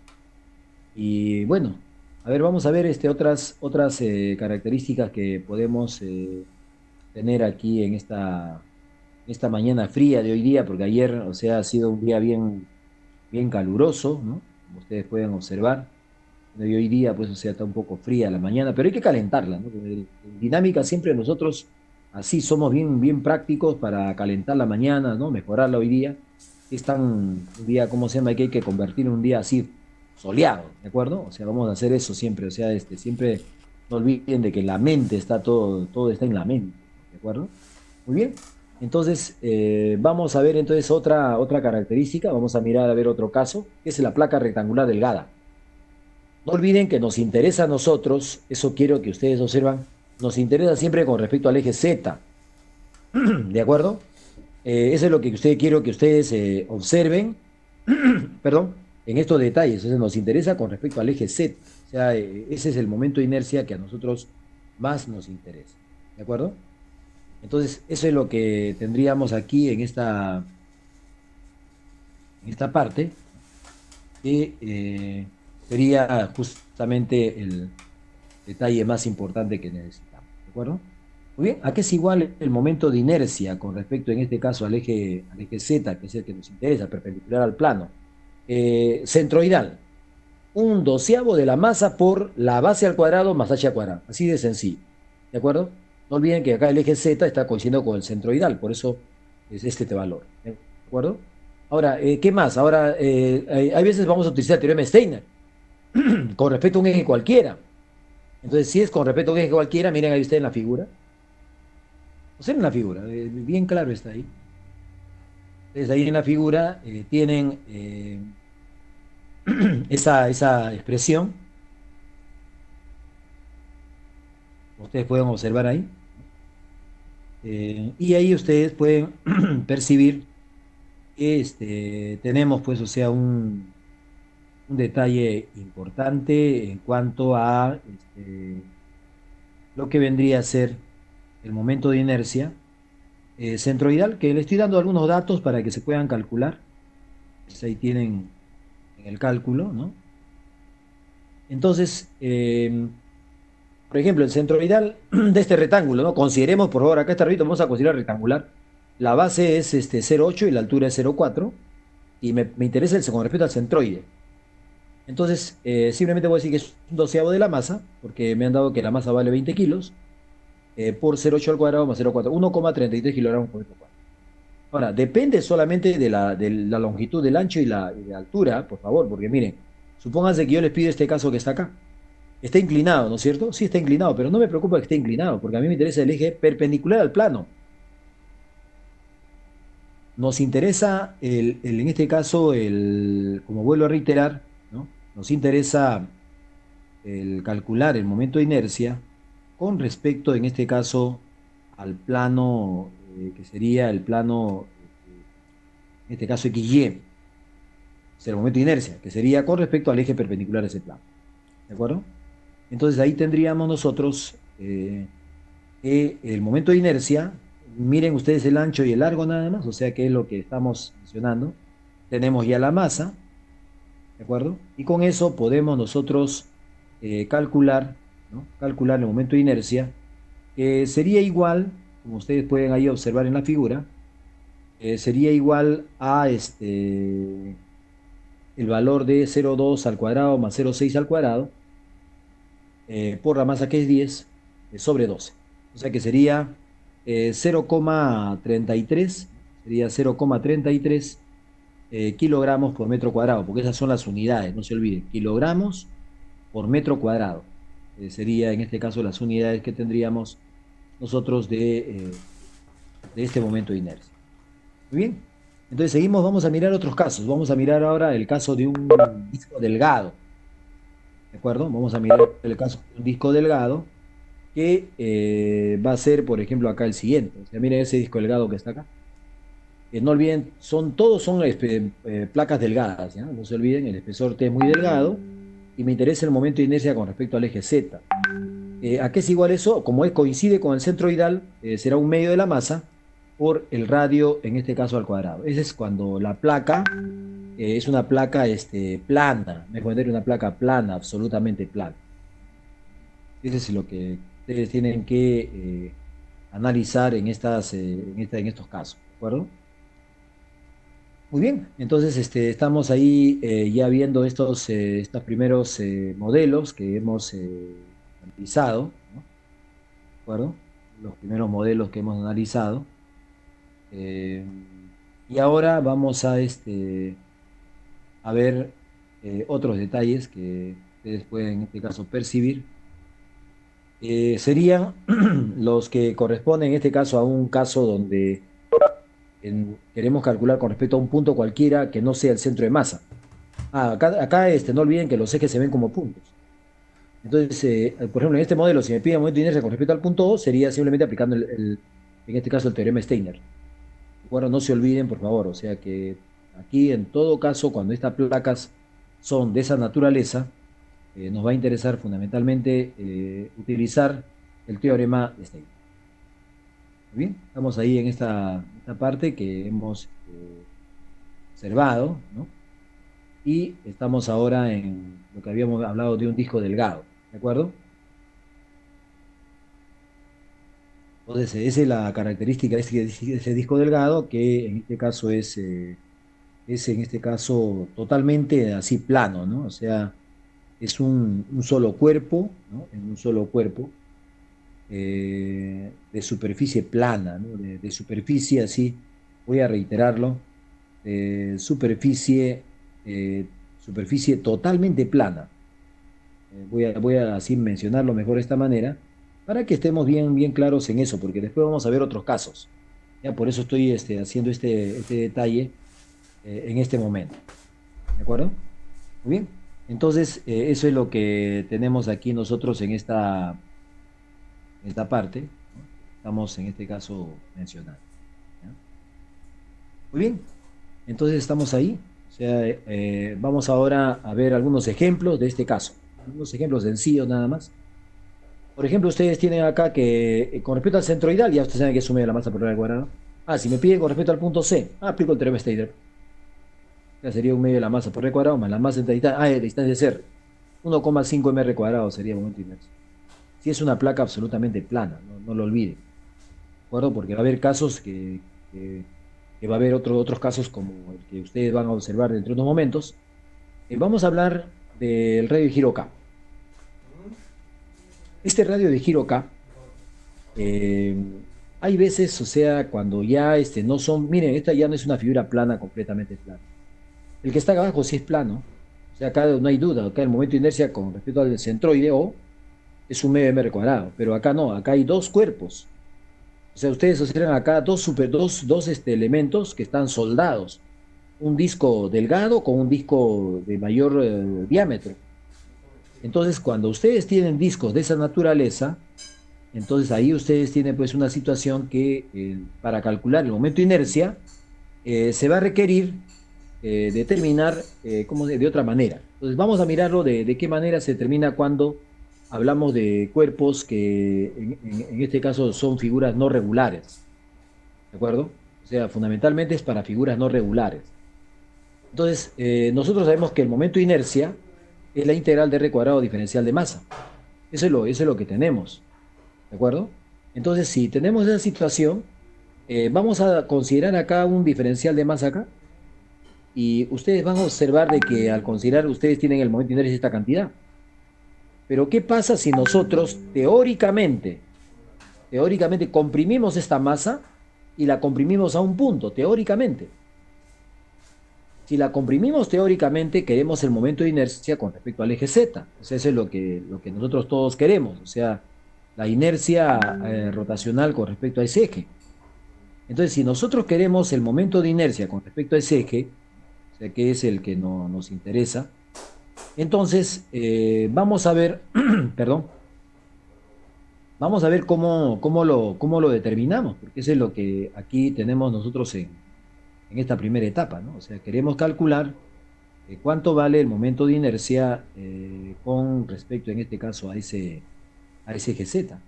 A: Y bueno, a ver, vamos a ver otras características que podemos tener aquí en esta mañana fría de hoy día, porque ayer, o sea, ha sido un día bien, bien caluroso, ¿no? Como ustedes pueden observar. Y hoy día, pues, o sea, está un poco fría la mañana, pero hay que calentarla, ¿no? Porque en dinámica siempre nosotros así somos bien, bien prácticos para calentar la mañana, ¿no? Mejorarla hoy día. Es tan un día, ¿cómo se llama? Que hay que convertir en un día así soleado, ¿de acuerdo? O sea, vamos a hacer eso siempre, o sea, siempre no olviden de que la mente está todo está en la mente, ¿de acuerdo? Muy bien. Entonces, vamos a ver entonces otra característica, vamos a mirar a ver otro caso, que es la placa rectangular delgada. No olviden que nos interesa a nosotros, eso quiero que ustedes observan, nos interesa siempre con respecto al eje Z, ¿de acuerdo? Eso es lo que quiero que ustedes observen, perdón, en estos detalles. Entonces nos interesa con respecto al eje Z, o sea, ese es el momento de inercia que a nosotros más nos interesa, ¿de acuerdo? Entonces, eso es lo que tendríamos aquí en esta parte, que sería justamente el detalle más importante que necesitamos, ¿de acuerdo? Muy bien, ¿a qué es igual el momento de inercia con respecto, en este caso, al eje Z, que es el que nos interesa, perpendicular al plano? Centroidal, un doceavo de la masa por la base al cuadrado más h al cuadrado, así de sencillo, ¿de acuerdo? No olviden que acá el eje Z está coincidiendo con el centroidal, por eso es este valor, ¿de acuerdo? Ahora, ¿qué más? Ahora, hay veces vamos a utilizar el teorema de Steiner con respecto a un eje cualquiera. Entonces, si es con respecto a un eje cualquiera, miren ahí ustedes en la figura. Observen la figura, bien claro está ahí. Entonces, ahí en la figura tienen esa expresión, ustedes pueden observar ahí. Y ahí ustedes pueden percibir que tenemos, pues, o sea, un detalle importante en cuanto a lo que vendría a ser el momento de inercia centroidal, que le estoy dando algunos datos para que se puedan calcular. Pues ahí tienen en el cálculo, ¿no? Entonces, por ejemplo, el centroidal de este rectángulo, ¿no? Consideremos, por favor, acá está arriba, vamos a considerar rectangular. La base es 0,8 y la altura es 0,4. Y me interesa con respecto al centroide. Entonces, simplemente voy a decir que es un doceavo de la masa, porque me han dado que la masa vale 20 kilos, por 0,8 al cuadrado más 0,4, 1,33 kilogramos por metro cuadrado. Ahora, depende solamente de la longitud del ancho y la altura, por favor, porque miren, supónganse que yo les pido este caso que está acá. Está inclinado, ¿no es cierto? Sí, está inclinado, pero no me preocupa que esté inclinado, porque a mí me interesa el eje perpendicular al plano. Nos interesa, en este caso, como vuelvo a reiterar, ¿no? Nos interesa el calcular el momento de inercia con respecto, en este caso, al plano, que sería el plano, en este caso, XY, es el momento de inercia, que sería con respecto al eje perpendicular de ese plano. ¿De acuerdo? Entonces ahí tendríamos nosotros que el momento de inercia, miren ustedes el ancho y el largo nada más, o sea que es lo que estamos mencionando. Tenemos ya la masa, ¿de acuerdo? Y con eso podemos nosotros calcular, ¿no? Calcular el momento de inercia, que sería igual, como ustedes pueden ahí observar en la figura, sería igual a el valor de 0,2 al cuadrado más 0,6 al cuadrado, por la masa que es 10 sobre 12. O sea que sería 0,33, sería 0,33 kilogramos por metro cuadrado, porque esas son las unidades, no se olviden, kilogramos por metro cuadrado. Sería en este caso las unidades que tendríamos nosotros de este momento de inercia. Muy bien. Entonces seguimos, vamos a mirar otros casos. Vamos a mirar ahora el caso de un disco delgado. ¿De acuerdo? Vamos a mirar el caso de un disco delgado que va a ser, por ejemplo, acá el siguiente. O sea, miren ese disco delgado que está acá. No olviden, todos son placas delgadas, ¿ya? No se olviden, el espesor T es muy delgado y me interesa el momento de inercia con respecto al eje Z. ¿A qué es igual eso? Como coincide con el centroidal, será un medio de la masa por el radio, en este caso al cuadrado. Ese es cuando la placa es una placa plana, mejor decir, una placa plana, absolutamente plana. Eso es lo que ustedes tienen que analizar en estos casos, ¿de acuerdo? Muy bien, entonces estamos ahí ya viendo estos primeros modelos que hemos analizado, ¿no? ¿De acuerdo? Los primeros modelos que hemos analizado. Eh, y ahora vamos a ver otros detalles que ustedes pueden en este caso percibir, serían los que corresponden en este caso a un caso donde queremos calcular con respecto a un punto cualquiera que no sea el centro de masa. No olviden que los ejes se ven como puntos. Entonces, por ejemplo, en este modelo, si me piden momento de inercia con respecto al punto O, sería simplemente aplicando en este caso el teorema de Steiner. Bueno, no se olviden, por favor, o sea que aquí en todo caso, cuando estas placas son de esa naturaleza, nos va a interesar fundamentalmente utilizar el teorema de Steiner. Muy bien, estamos ahí en esta parte que hemos observado, ¿no? Y estamos ahora en lo que habíamos hablado de un disco delgado, ¿de acuerdo? Entonces, esa es la característica de ese disco delgado, que en este caso es en este caso totalmente así plano, ¿no? O sea, es un solo cuerpo, ¿no? En un solo cuerpo, de superficie plana, ¿no? De superficie así, voy a reiterarlo, superficie, superficie totalmente plana. Voy a así mencionarlo mejor de esta manera, para que estemos bien, bien claros en eso, porque después vamos a ver otros casos. Ya por eso estoy haciendo este detalle en este momento. ¿De acuerdo? Muy bien. Entonces, eso es lo que tenemos aquí nosotros en esta parte, ¿no? Estamos en este caso mencionando. ¿Ya? Muy bien. Entonces estamos ahí. O sea, vamos ahora a ver algunos ejemplos de este caso. Algunos ejemplos sencillos nada más. Por ejemplo, ustedes tienen acá que con respecto al centroidal, ya ustedes saben que es un medio de la masa por el cuadrado. Si me piden con respecto al punto C, aplico el teorema de Steiner. Ya sería un medio de la masa por el cuadrado más la masa entre distancia, de distancia es R. 1,5 mr cuadrado sería el momento inmerso. Si es una placa absolutamente plana, no lo olviden. ¿De acuerdo? Porque va a haber casos que va a haber otros casos como el que ustedes van a observar dentro de unos momentos. Vamos a hablar del radio de giro K. Este radio de giro K, eh, hay veces, o sea, cuando ya no son, miren, esta ya no es una figura plana, completamente plana. El que está acá abajo sí es plano, o sea, acá no hay duda, acá el momento de inercia con respecto al centroide O es un medio m cuadrado, pero acá no, acá hay dos cuerpos. O sea, ustedes observan acá dos elementos que están soldados, un disco delgado con un disco de mayor diámetro. Entonces, cuando ustedes tienen discos de esa naturaleza, entonces ahí ustedes tienen pues una situación que para calcular el momento de inercia se va a requerir determinar de otra manera. Entonces vamos a mirarlo de qué manera se determina cuando hablamos de cuerpos que en este caso son figuras no regulares, ¿de acuerdo? O sea, fundamentalmente es para figuras no regulares. Entonces, nosotros sabemos que el momento de inercia es la integral de R cuadrado diferencial de masa. Eso es lo que tenemos. ¿De acuerdo? Entonces, si tenemos esa situación, vamos a considerar acá un diferencial de masa acá, y ustedes van a observar de que al considerar ustedes tienen el momento de inercia esta cantidad. Pero ¿qué pasa si nosotros teóricamente comprimimos esta masa y la comprimimos a un punto, teóricamente? Si la comprimimos teóricamente, queremos el momento de inercia con respecto al eje Z. O sea, eso es lo que nosotros todos queremos. O sea, la inercia rotacional con respecto a ese eje. Entonces, si nosotros queremos el momento de inercia con respecto a ese eje, o sea, que es el que nos interesa, entonces vamos a ver, perdón, vamos a ver cómo lo determinamos, porque eso es lo que aquí tenemos nosotros en esta primera etapa, ¿no? O sea, queremos calcular cuánto vale el momento de inercia con respecto, en este caso, a ese eje Z.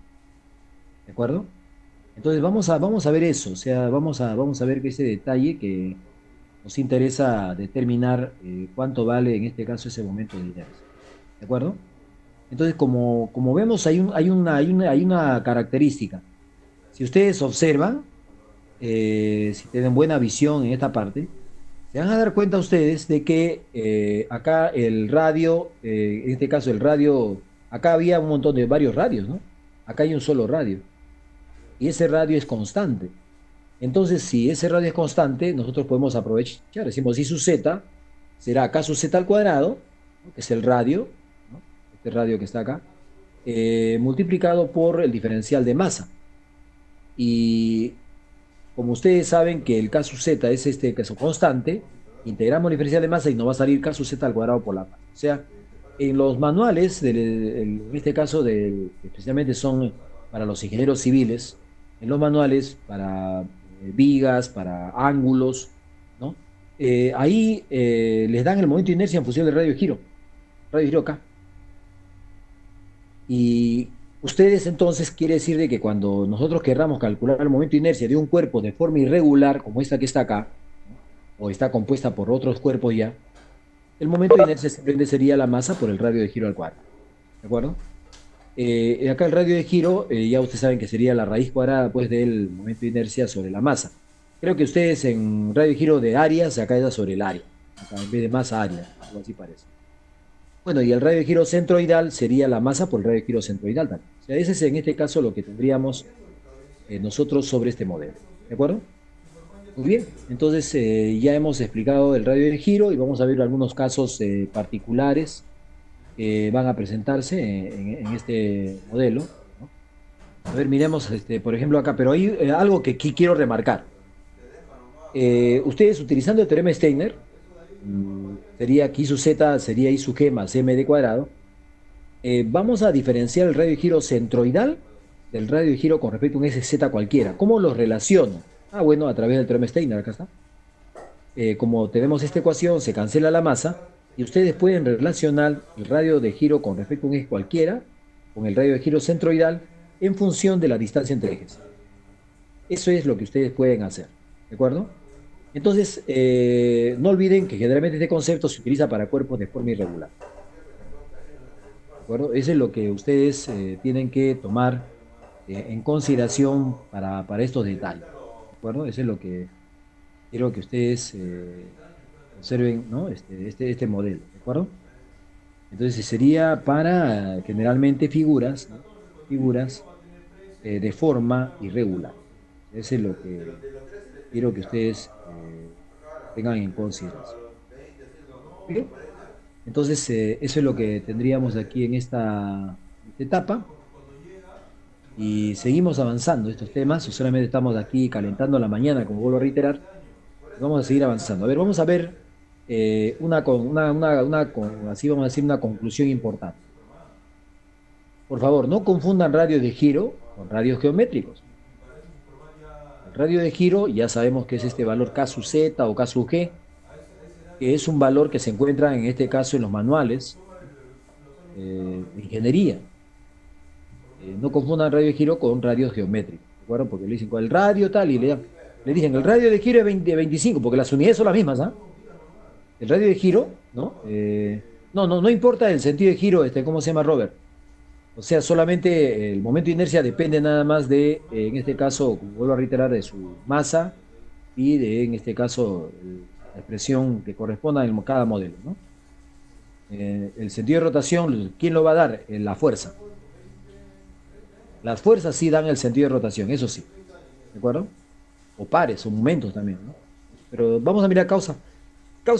A: ¿De acuerdo? Entonces vamos a ver eso, o sea, vamos a ver ese detalle que nos interesa determinar cuánto vale en este caso ese momento de inercia. ¿De acuerdo? Entonces, como vemos, hay una característica. Si ustedes observan, si tienen buena visión en esta parte, se van a dar cuenta ustedes de que acá el radio, en este caso el radio, acá había un montón de varios radios, ¿no? Acá hay un solo radio y ese radio es constante. Entonces, si ese radio es constante, nosotros podemos aprovechar, decimos, y su Z será K sub Z al cuadrado, ¿no? Que es el radio, ¿no? Este radio que está acá, multiplicado por el diferencial de masa. Y como ustedes saben que el K sub Z es este que es constante, integramos el diferencial de masa y nos va a salir K sub Z al cuadrado por la masa. O sea, en los manuales, en este caso, especialmente son para los ingenieros civiles, en los manuales para vigas, para ángulos, ¿no? Ahí les dan el momento de inercia en función del radio de giro K. Y ustedes entonces quiere decir de que cuando nosotros querramos calcular el momento de inercia de un cuerpo de forma irregular, como esta que está acá, ¿no? O está compuesta por otros cuerpos ya, el momento de inercia simplemente sería la masa por el radio de giro al cuadrado. ¿De acuerdo? Acá el radio de giro, ya ustedes saben que sería la raíz cuadrada pues, del momento de inercia sobre la masa. Creo que ustedes en radio de giro de área se acá es sobre el área. Acá en vez de masa, área. Algo así parece. Bueno, y el radio de giro centroidal sería la masa por el radio de giro centroidal también. O sea, ese es en este caso lo que tendríamos nosotros sobre este modelo. ¿De acuerdo? Muy bien. Entonces ya hemos explicado el radio de giro y vamos a ver algunos casos particulares que van a presentarse en este modelo, ¿no? A ver, miremos, por ejemplo, acá, pero hay algo que aquí quiero remarcar. Ustedes utilizando el teorema de Steiner, sería que I sub z sería I sub g más md cuadrado. Vamos a diferenciar el radio de giro centroidal del radio de giro con respecto a un SZ cualquiera. ¿Cómo los relaciono? Ah, bueno, a través del teorema de Steiner, acá está. Como tenemos esta ecuación, se cancela la masa y ustedes pueden relacionar el radio de giro con respecto a un eje cualquiera con el radio de giro centroidal en función de la distancia entre ejes. Eso es lo que ustedes pueden hacer, ¿de acuerdo? Entonces, no olviden que generalmente este concepto se utiliza para cuerpos de forma irregular, ¿de acuerdo? Eso es lo que ustedes tienen que tomar en consideración para estos detalles, ¿de acuerdo? Eso es lo que quiero que ustedes observen, ¿no? Este modelo, ¿de acuerdo? Entonces sería para generalmente figuras, ¿no? Figuras de forma irregular. Eso es lo que quiero que ustedes tengan en consideración. ¿Ok? Entonces, eso es lo que tendríamos aquí en esta etapa. Y seguimos avanzando estos temas. Solamente estamos aquí calentando la mañana, como vuelvo a reiterar. Vamos a seguir avanzando. A ver, vamos a ver así vamos a decir, una conclusión importante. Por favor, no confundan radios de giro con radios geométricos. El radio de giro ya sabemos que es este valor K sub Z o K sub G, que es un valor que se encuentra en este caso en los manuales de ingeniería. No confundan radio de giro con radios geométricos, ¿de acuerdo? Porque le dicen con el radio tal y le dicen el radio de giro es 25, porque las unidades son las mismas, ¿ah? El radio de giro, ¿no? No importa el sentido de giro, ¿cómo se llama, Robert? O sea, solamente el momento de inercia depende nada más de, en este caso, como vuelvo a reiterar, de su masa y de, en este caso, la expresión que corresponda en cada modelo, ¿no? El sentido de rotación, ¿quién lo va a dar? La fuerza. Las fuerzas sí dan el sentido de rotación, eso sí, ¿de acuerdo? O pares, o momentos también, ¿no? Pero vamos a mirar causa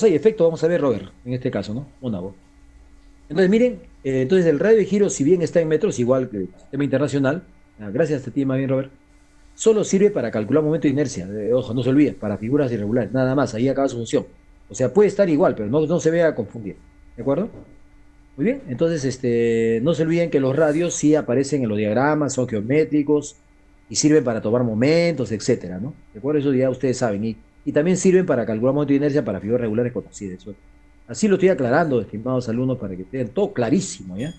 A: y efecto, vamos a ver, Robert, en este caso, ¿no? Una voz. Entonces, miren, entonces el radio de giro, si bien está en metros, igual que el sistema internacional, gracias a ti, más bien, Robert, solo sirve para calcular momento de inercia. Ojo, no se olvide, para figuras irregulares, nada más, ahí acaba su función. O sea, puede estar igual, pero no se vea confundir. ¿De acuerdo? Muy bien, entonces no se olviden que los radios sí aparecen en los diagramas, son geométricos y sirven para tomar momentos, etcétera, ¿no? De acuerdo, eso ya ustedes saben. Y también sirven para calcular momento de inercia para figuras regulares conocidas. Así lo estoy aclarando, estimados alumnos, para que tengan todo clarísimo, ¿ya?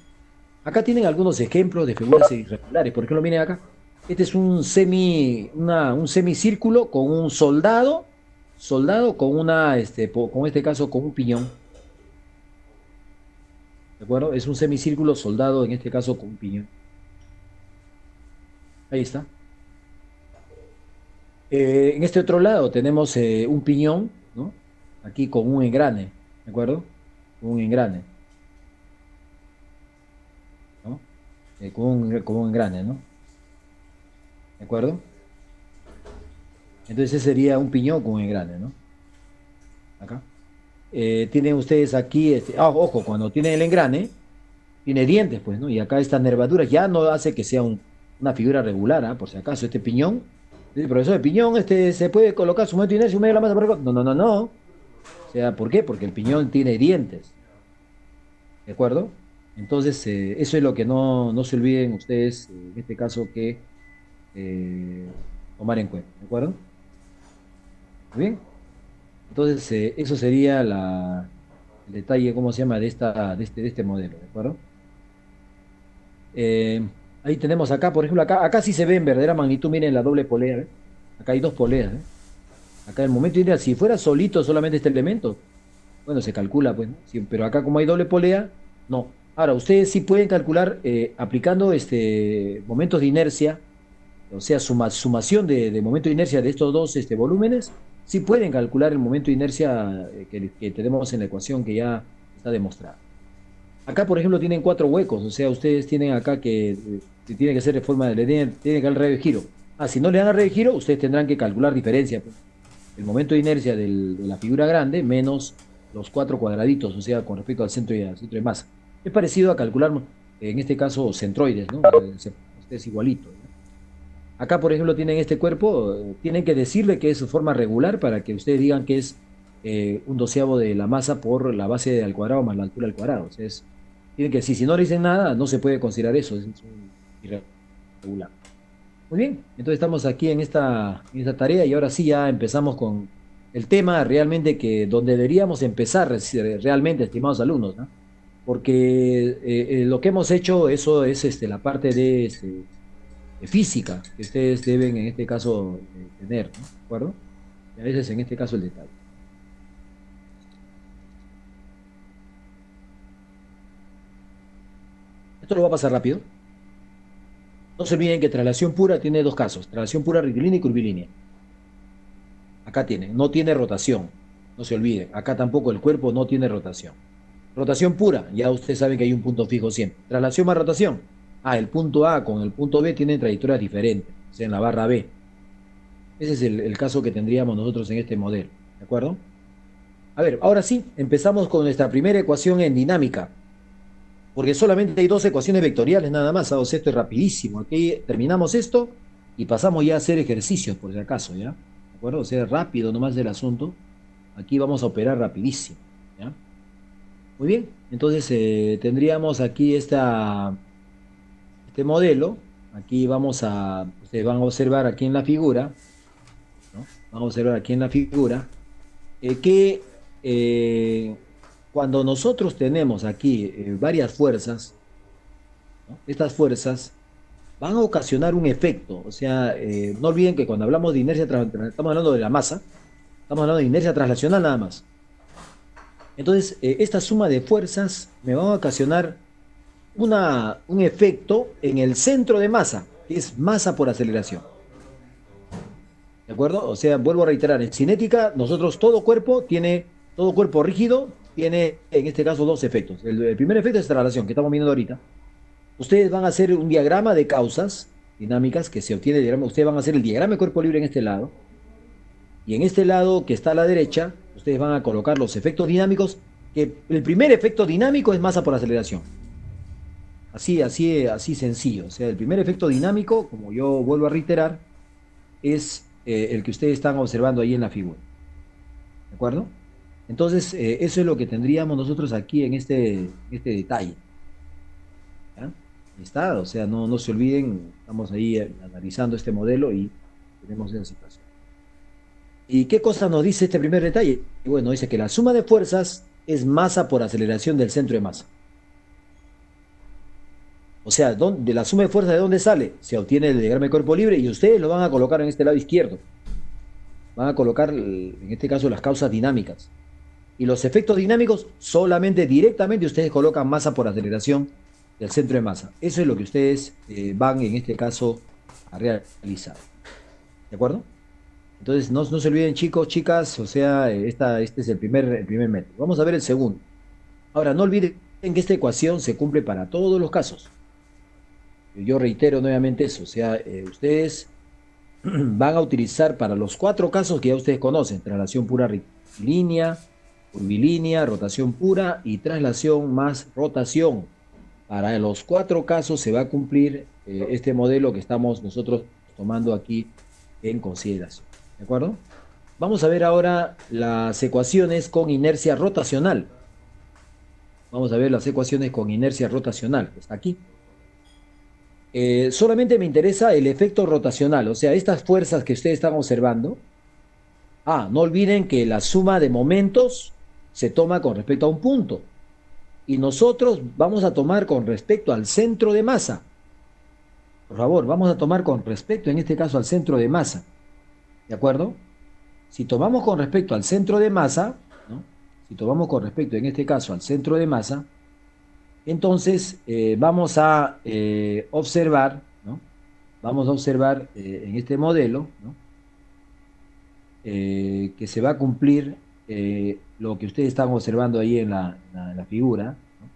A: Acá tienen algunos ejemplos de figuras irregulares. Por ejemplo, miren acá. Este es un semicírculo con un soldado con con este caso, con un piñón. ¿De acuerdo? Es un semicírculo soldado, en este caso, con un piñón. Ahí está. En este otro lado tenemos un piñón, ¿no? Aquí con un engrane, ¿de acuerdo? Con un engrane, ¿no? Con un engrane, ¿no? ¿De acuerdo? Entonces ese sería un piñón con un engrane, ¿no? Acá. tienen ustedes aquí, ojo, cuando tienen el engrane, tiene dientes, pues, ¿no? Y acá estas nervaduras ya no hace que sea una figura regular, ¿ah? Por si acaso, este piñón, el profesor de piñón, se puede colocar su momento de inercia y medio de la masa para arriba. No, no, no, no. O sea, ¿por qué? Porque el piñón tiene dientes, ¿de acuerdo? Entonces, eso es lo que no se olviden ustedes, en este caso, que eh, tomar en cuenta, ¿de acuerdo? Muy bien. Entonces, eso sería el detalle, ¿cómo se llama?, de este modelo, ¿de acuerdo? Eh, Ahí tenemos acá, por ejemplo, acá sí se ve en verdadera magnitud, miren la doble polea, ¿eh? Acá hay dos poleas, ¿eh? Acá el momento ideal, si fuera solito solamente este elemento, bueno, se calcula, pues, ¿no? Sí, pero acá como hay doble polea, no. Ahora, ustedes sí pueden calcular aplicando momentos de inercia, o sea, sumación de momento de inercia de estos dos volúmenes, sí pueden calcular el momento de inercia que tenemos en la ecuación que ya está demostrada. Acá, por ejemplo, tienen cuatro huecos, o sea, ustedes tienen acá que tiene que ser de forma de, tiene que dar radio de giro. Ah, si no le dan el radio de giro, ustedes tendrán que calcular diferencia, pues. El momento de inercia de la figura grande menos los cuatro cuadraditos, o sea, con respecto al centro y al centro de masa. Es parecido a calcular, en este caso, centroides, ¿no? Este es igualito, ¿no? Acá, por ejemplo, tienen este cuerpo, tienen que decirle que es su forma regular para que ustedes digan que es un doceavo de la masa por la base al cuadrado más la altura al cuadrado. O sea, tienen que decir, si no le dicen nada, no se puede considerar eso, es irregular. Muy bien, entonces estamos aquí en esta tarea y ahora sí ya empezamos con el tema realmente que donde deberíamos empezar realmente, estimados alumnos, ¿no? Porque lo que hemos hecho, eso es la parte de física que ustedes deben en este caso tener, ¿no? ¿De acuerdo? Y a veces en este caso el detalle. Esto lo va a pasar rápido. No se olviden que traslación pura tiene dos casos, traslación pura rectilínea y curvilínea. Acá tienen, no tiene rotación, no se olviden. Acá tampoco el cuerpo no tiene rotación. Rotación pura, ya ustedes saben que hay un punto fijo siempre. Traslación más rotación. Ah, el punto A con el punto B tienen trayectorias diferentes, o sea, en la barra B. Ese es el caso que tendríamos nosotros en este modelo, ¿de acuerdo? A ver, ahora sí, empezamos con nuestra primera ecuación en dinámica, porque solamente hay dos ecuaciones vectoriales nada más. O sea, esto es rapidísimo. Aquí terminamos esto y pasamos ya a hacer ejercicios, por si acaso, ¿ya? ¿De acuerdo? O sea, rápido nomás del asunto. Aquí vamos a operar rapidísimo, ¿ya? Muy bien, entonces tendríamos aquí este modelo. Aquí ustedes van a observar aquí en la figura, ¿no? Vamos a observar aquí en la figura que cuando nosotros tenemos aquí varias fuerzas, ¿no? Estas fuerzas van a ocasionar un efecto. O sea, no olviden que cuando hablamos de inercia, estamos hablando de la masa, estamos hablando de inercia traslacional nada más. Entonces, esta suma de fuerzas me va a ocasionar un efecto en el centro de masa, que es masa por aceleración. ¿De acuerdo? O sea, vuelvo a reiterar, en cinética, todo cuerpo rígido tiene, en este caso, dos efectos. El primer efecto es esta relación que estamos viendo ahorita. Ustedes van a hacer un diagrama de causas dinámicas que se obtiene el diagrama. Ustedes van a hacer el diagrama de cuerpo libre en este lado. Y en este lado que está a la derecha, ustedes van a colocar los efectos dinámicos, que el primer efecto dinámico es masa por aceleración. Así sencillo. O sea, el primer efecto dinámico, como yo vuelvo a reiterar, es el que ustedes están observando ahí en la figura. ¿De acuerdo? Entonces, eso es lo que tendríamos nosotros aquí en este detalle. ¿Ya? Ahí está, o sea, no se olviden, estamos ahí analizando este modelo y tenemos esa situación. ¿Y qué cosa nos dice este primer detalle? Y bueno, dice que la suma de fuerzas es masa por aceleración del centro de masa. O sea, de la suma de fuerzas, ¿de dónde sale? Se obtiene el diagrama de cuerpo libre y ustedes lo van a colocar en este lado izquierdo. Van a colocar, en este caso, las causas dinámicas. Y los efectos dinámicos, solamente directamente ustedes colocan masa por aceleración del centro de masa. Eso es lo que ustedes van, en este caso, a realizar. ¿De acuerdo? Entonces, no se olviden, chicos, chicas, o sea, este es el primer método. Vamos a ver el segundo. Ahora, no olviden que esta ecuación se cumple para todos los casos. Yo reitero nuevamente eso, o sea, ustedes van a utilizar para los cuatro casos que ya ustedes conocen, traslación pura rectilínea, curvilínea, rotación pura y traslación más rotación. Para los cuatro casos se va a cumplir este modelo que estamos nosotros tomando aquí en consideración. ¿De acuerdo? Vamos a ver ahora las ecuaciones con inercia rotacional. Vamos a ver las ecuaciones con inercia rotacional, que está aquí. Solamente me interesa el efecto rotacional, o sea, estas fuerzas que ustedes están observando. No olviden que la suma de momentos se toma con respecto a un punto. Y nosotros vamos a tomar con respecto al centro de masa. Por favor, vamos a tomar con respecto, en este caso, al centro de masa. ¿De acuerdo? Si tomamos con respecto al centro de masa, ¿no? Si tomamos con respecto, en este caso, al centro de masa, entonces vamos a observar, ¿no? Vamos a observar en este modelo, ¿no? Que se va a cumplir lo que ustedes están observando ahí en la figura, ¿no?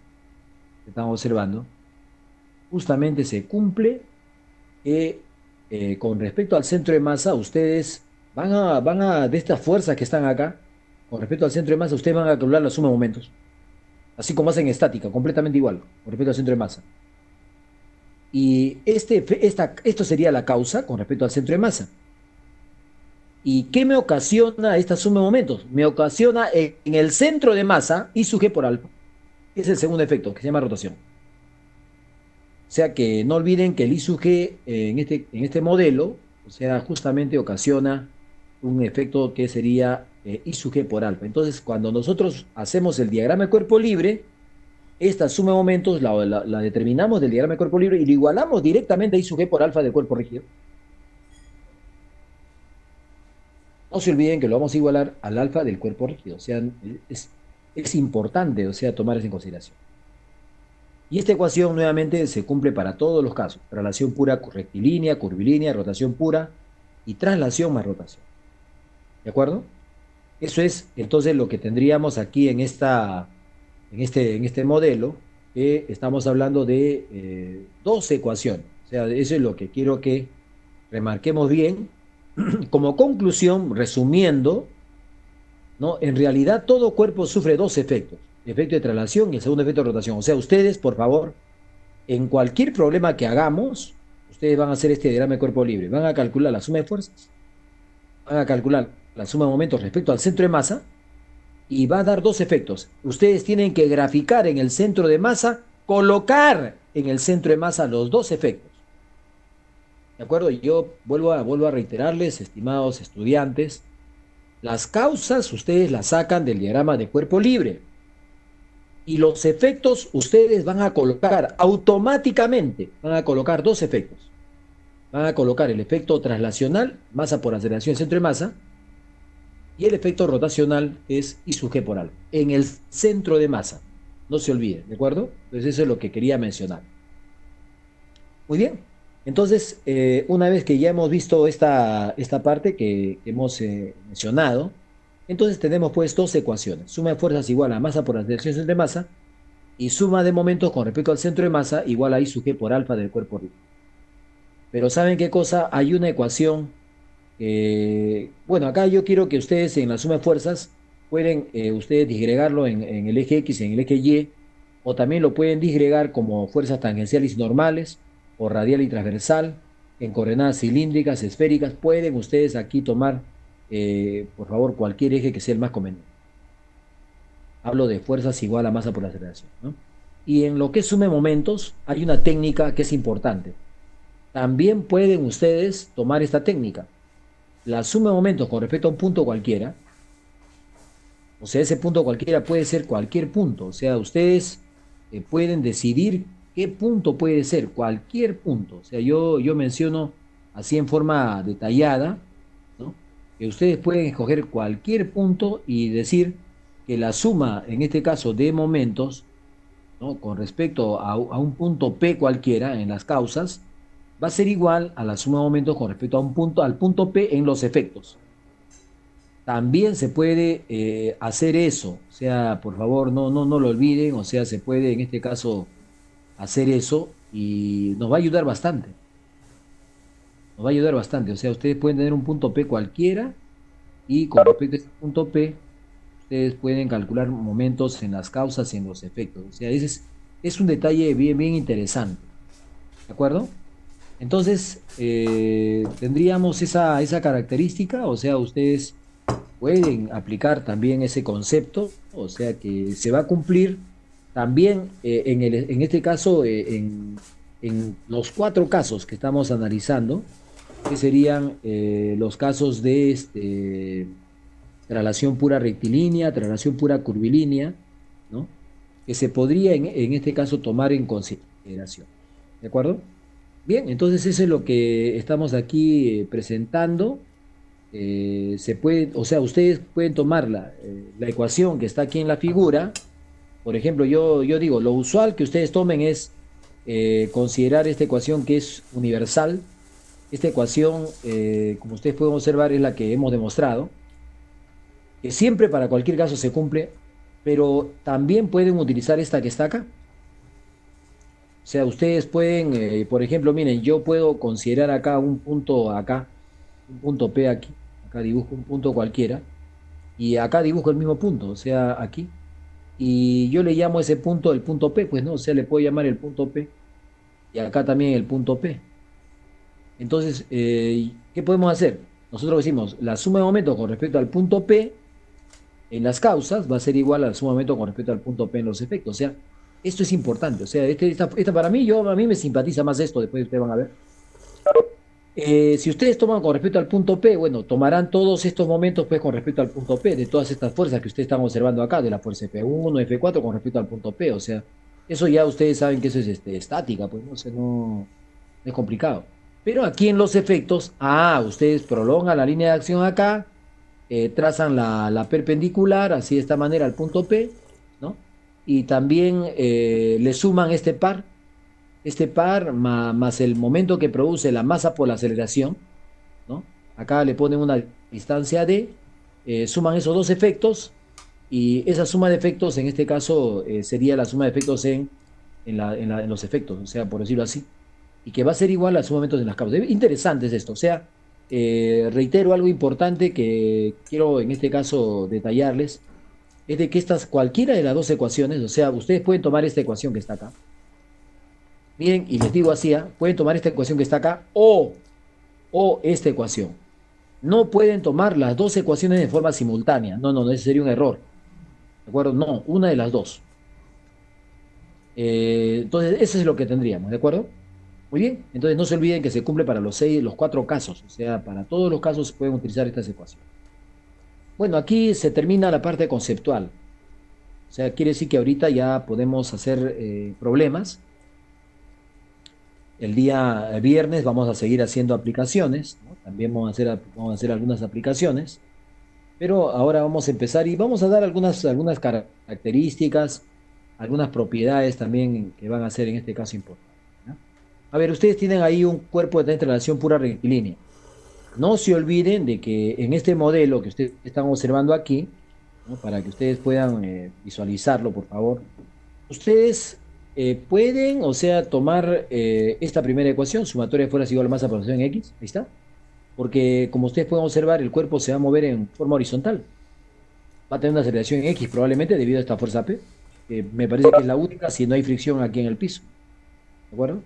A: Que están observando, justamente se cumple que con respecto al centro de masa, ustedes de estas fuerzas que están acá, con respecto al centro de masa, ustedes van a calcular la suma de momentos, así como hacen estática, completamente igual, con respecto al centro de masa. Y esto sería la causa con respecto al centro de masa. ¿Y qué me ocasiona esta suma de momentos? Me ocasiona en el centro de masa I sub G por alfa, que es el segundo efecto, que se llama rotación. O sea que no olviden que el I sub G en este modelo, o sea, justamente ocasiona un efecto que sería I sub G por alfa. Entonces, cuando nosotros hacemos el diagrama de cuerpo libre, esta suma de momentos la determinamos del diagrama de cuerpo libre y lo igualamos directamente a I sub G por alfa del cuerpo rígido. No se olviden que lo vamos a igualar al alfa del cuerpo rígido. O sea, es importante, o sea, tomar eso en consideración. Y esta ecuación nuevamente se cumple para todos los casos. Traslación pura rectilínea, curvilínea, rotación pura y traslación más rotación. ¿De acuerdo? Eso es entonces lo que tendríamos aquí en este modelo, que estamos hablando de dos ecuaciones. O sea, eso es lo que quiero que remarquemos bien. Como conclusión, resumiendo, ¿no? En realidad todo cuerpo sufre dos efectos, el efecto de traslación y el segundo efecto de rotación. O sea, ustedes, por favor, en cualquier problema que hagamos, ustedes van a hacer este diagrama de cuerpo libre, van a calcular la suma de fuerzas, van a calcular la suma de momentos respecto al centro de masa y va a dar dos efectos. Ustedes tienen que graficar en el centro de masa, colocar en el centro de masa los dos efectos. ¿De acuerdo? Y yo vuelvo a reiterarles, estimados estudiantes, las causas ustedes las sacan del diagrama de cuerpo libre y los efectos ustedes van a colocar automáticamente, van a colocar dos efectos. Van a colocar el efecto traslacional, masa por aceleración del centro de masa, y el efecto rotacional es I sub G por alfa, en el centro de masa. No se olviden, ¿de acuerdo? Entonces eso es lo que quería mencionar. Muy bien. Entonces, una vez que ya hemos visto esta parte que hemos mencionado, entonces tenemos pues dos ecuaciones. Suma de fuerzas igual a masa por aceleración de masa y suma de momentos con respecto al centro de masa igual a I sub G por alfa del cuerpo rígido. Pero ¿saben qué cosa? Hay una ecuación bueno, acá yo quiero que ustedes en la suma de fuerzas pueden ustedes disgregarlo en el eje X y en el eje Y, o también lo pueden disgregar como fuerzas tangenciales normales, o radial y transversal, en coordenadas cilíndricas, esféricas. Pueden ustedes aquí tomar, por favor, cualquier eje que sea el más conveniente. Hablo de fuerzas igual a masa por aceleración, ¿no? Y en lo que es suma de momentos, hay una técnica que es importante. También pueden ustedes tomar esta técnica. La suma de momentos con respecto a un punto cualquiera, o sea, ese punto cualquiera puede ser cualquier punto, o sea, ustedes pueden decidir qué punto puede ser, cualquier punto. O sea, yo menciono así en forma detallada, ¿no? Que ustedes pueden escoger cualquier punto y decir que la suma, en este caso, de momentos, ¿no? Con respecto a un punto P cualquiera en las causas, va a ser igual a la suma de momentos con respecto a al punto P en los efectos. También se puede hacer eso, o sea, por favor, no lo olviden, o sea, se puede en este caso hacer eso y nos va a ayudar bastante, nos va a ayudar bastante, o sea, ustedes pueden tener un punto P cualquiera y con respecto a ese punto P, ustedes pueden calcular momentos en las causas y en los efectos. O sea, ese es un detalle bien, bien interesante. ¿De acuerdo? Entonces, tendríamos esa característica, o sea, ustedes pueden aplicar también ese concepto, o sea, que se va a cumplir también en este caso, en los cuatro casos que estamos analizando, que serían los casos de traslación pura rectilínea, traslación pura curvilínea, ¿no? Que se podría en este caso tomar en consideración. ¿De acuerdo? Bien, entonces eso es lo que estamos aquí presentando. Se puede, o sea, ustedes pueden tomar la ecuación que está aquí en la figura. Por ejemplo, yo digo, lo usual que ustedes tomen es considerar esta ecuación que es universal. Esta ecuación, como ustedes pueden observar, es la que hemos demostrado, que siempre para cualquier caso se cumple, pero también pueden utilizar esta que está acá. O sea, ustedes pueden, por ejemplo, miren, yo puedo considerar acá un punto acá, un punto P aquí, acá dibujo un punto cualquiera, y acá dibujo el mismo punto, o sea, aquí, y yo le llamo ese punto el punto P, pues no, o sea, le puedo llamar el punto P, y acá también el punto P. Entonces, ¿qué podemos hacer? Nosotros decimos, la suma de momentos con respecto al punto P en las causas va a ser igual al suma de momentos con respecto al punto P en los efectos. O sea, esto es importante. O sea, esta para mí, a mí me simpatiza más esto, después ustedes van a ver. Si ustedes toman con respecto al punto P, bueno, tomarán todos estos momentos pues con respecto al punto P, de todas estas fuerzas que ustedes están observando acá, de la fuerza F1, F4 con respecto al punto P, o sea, eso ya ustedes saben que eso es estática, pues no sé, no es complicado. Pero aquí en los efectos, ustedes prolongan la línea de acción acá, trazan la perpendicular, así de esta manera al punto P, ¿no? Y también le suman este par más el momento que produce la masa por la aceleración, ¿no? Acá le ponen una distancia D, suman esos dos efectos y esa suma de efectos en este caso sería la suma de efectos en los efectos, o sea, por decirlo así, y que va a ser igual a la suma de momentos en las causas. Interesante es esto, o sea, reitero algo importante que quiero en este caso detallarles, es de que cualquiera de las dos ecuaciones, o sea, ustedes pueden tomar esta ecuación que está acá, miren, y les digo así, pueden tomar esta ecuación que está acá o esta ecuación. No pueden tomar las dos ecuaciones de forma simultánea. No, no, no, ese sería un error. ¿De acuerdo? No, una de las dos. Entonces, eso es lo que tendríamos, ¿de acuerdo? Muy bien. Entonces, no se olviden que se cumple para los cuatro casos. O sea, para todos los casos se pueden utilizar estas ecuaciones. Bueno, aquí se termina la parte conceptual. O sea, quiere decir que ahorita ya podemos hacer problemas. El día viernes vamos a seguir haciendo aplicaciones, ¿no? También vamos a hacer algunas aplicaciones. Pero ahora vamos a empezar y vamos a dar algunas características, algunas propiedades también que van a ser en este caso importantes, ¿no? A ver, ustedes tienen ahí un cuerpo de traslación pura rectilínea. No se olviden de que en este modelo que ustedes están observando aquí, ¿no? Para que ustedes puedan visualizarlo, por favor, ustedes pueden, o sea, tomar esta primera ecuación, sumatoria de fuerzas igual a masa por acción X, ahí está, porque como ustedes pueden observar, el cuerpo se va a mover en forma horizontal, va a tener una aceleración en X probablemente debido a esta fuerza P, que me parece que es la única si no hay fricción aquí en el piso. ¿De acuerdo?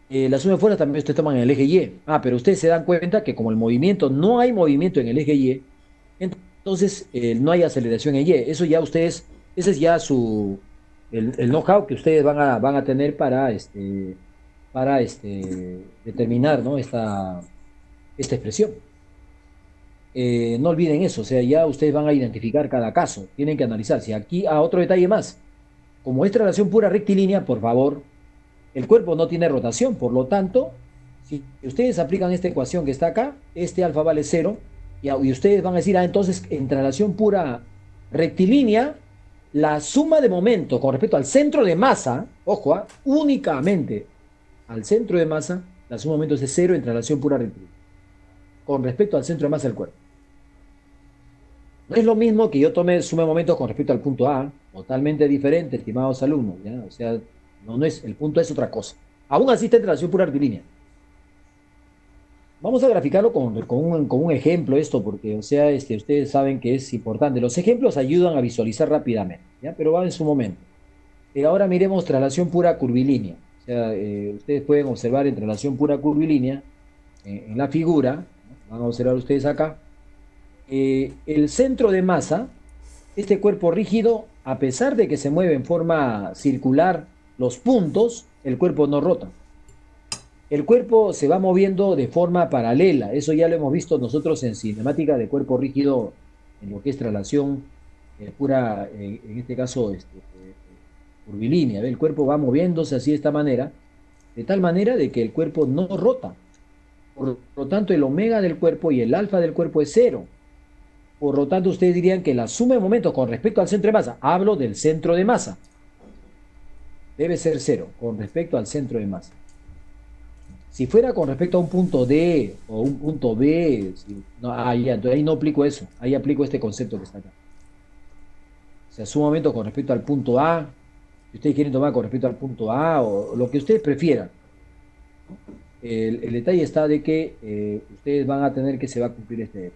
A: La suma de fuerzas también ustedes toman en el eje Y. Pero ustedes se dan cuenta que como el movimiento, no hay movimiento en el eje Y, entonces no hay aceleración en Y. Eso ya ustedes, ese es ya el know-how que ustedes van a tener para determinar, ¿no? Esta expresión. No olviden eso, o sea, ya ustedes van a identificar cada caso, tienen que analizar. Si aquí, otro detalle más, como es traslación pura rectilínea, por favor, el cuerpo no tiene rotación, por lo tanto, si ustedes aplican esta ecuación que está acá, este alfa vale cero, y ustedes van a decir, entonces en traslación pura rectilínea, la suma de momento con respecto al centro de masa, ojo, únicamente al centro de masa, la suma de momentos es cero en traslación pura rectilínea, con respecto al centro de masa del cuerpo. No es lo mismo que yo tome suma de momentos con respecto al punto A, totalmente diferente, estimados alumnos, ¿ya? O sea, no es, el punto es otra cosa. Aún así está en relación pura rectilínea. Vamos a graficarlo con un ejemplo esto, porque, o sea, ustedes saben que es importante. Los ejemplos ayudan a visualizar rápidamente, ¿ya? Pero va en su momento. Ahora miremos traslación pura curvilínea. O sea, ustedes pueden observar en traslación pura curvilínea, en la figura, ¿no? Van a observar ustedes acá, el centro de masa, este cuerpo rígido, a pesar de que se mueve en forma circular los puntos, el cuerpo no rota. El cuerpo se va moviendo de forma paralela. Eso ya lo hemos visto nosotros en cinemática de cuerpo rígido, en lo que es traslación pura, en este caso, curvilínea. ¿Ve? El cuerpo va moviéndose así de esta manera, de tal manera de que el cuerpo no rota. Por lo tanto, el omega del cuerpo y el alfa del cuerpo es cero. Por lo tanto, ustedes dirían que la suma de momentos con respecto al centro de masa, hablo del centro de masa, debe ser cero con respecto al centro de masa. Si fuera con respecto a un punto D o un punto B, no, entonces ahí no aplico eso, ahí aplico este concepto que está acá. O sea, su momento con respecto al punto A, si ustedes quieren tomar con respecto al punto A o lo que ustedes prefieran. El detalle está de que ustedes van a tener que se va a cumplir este.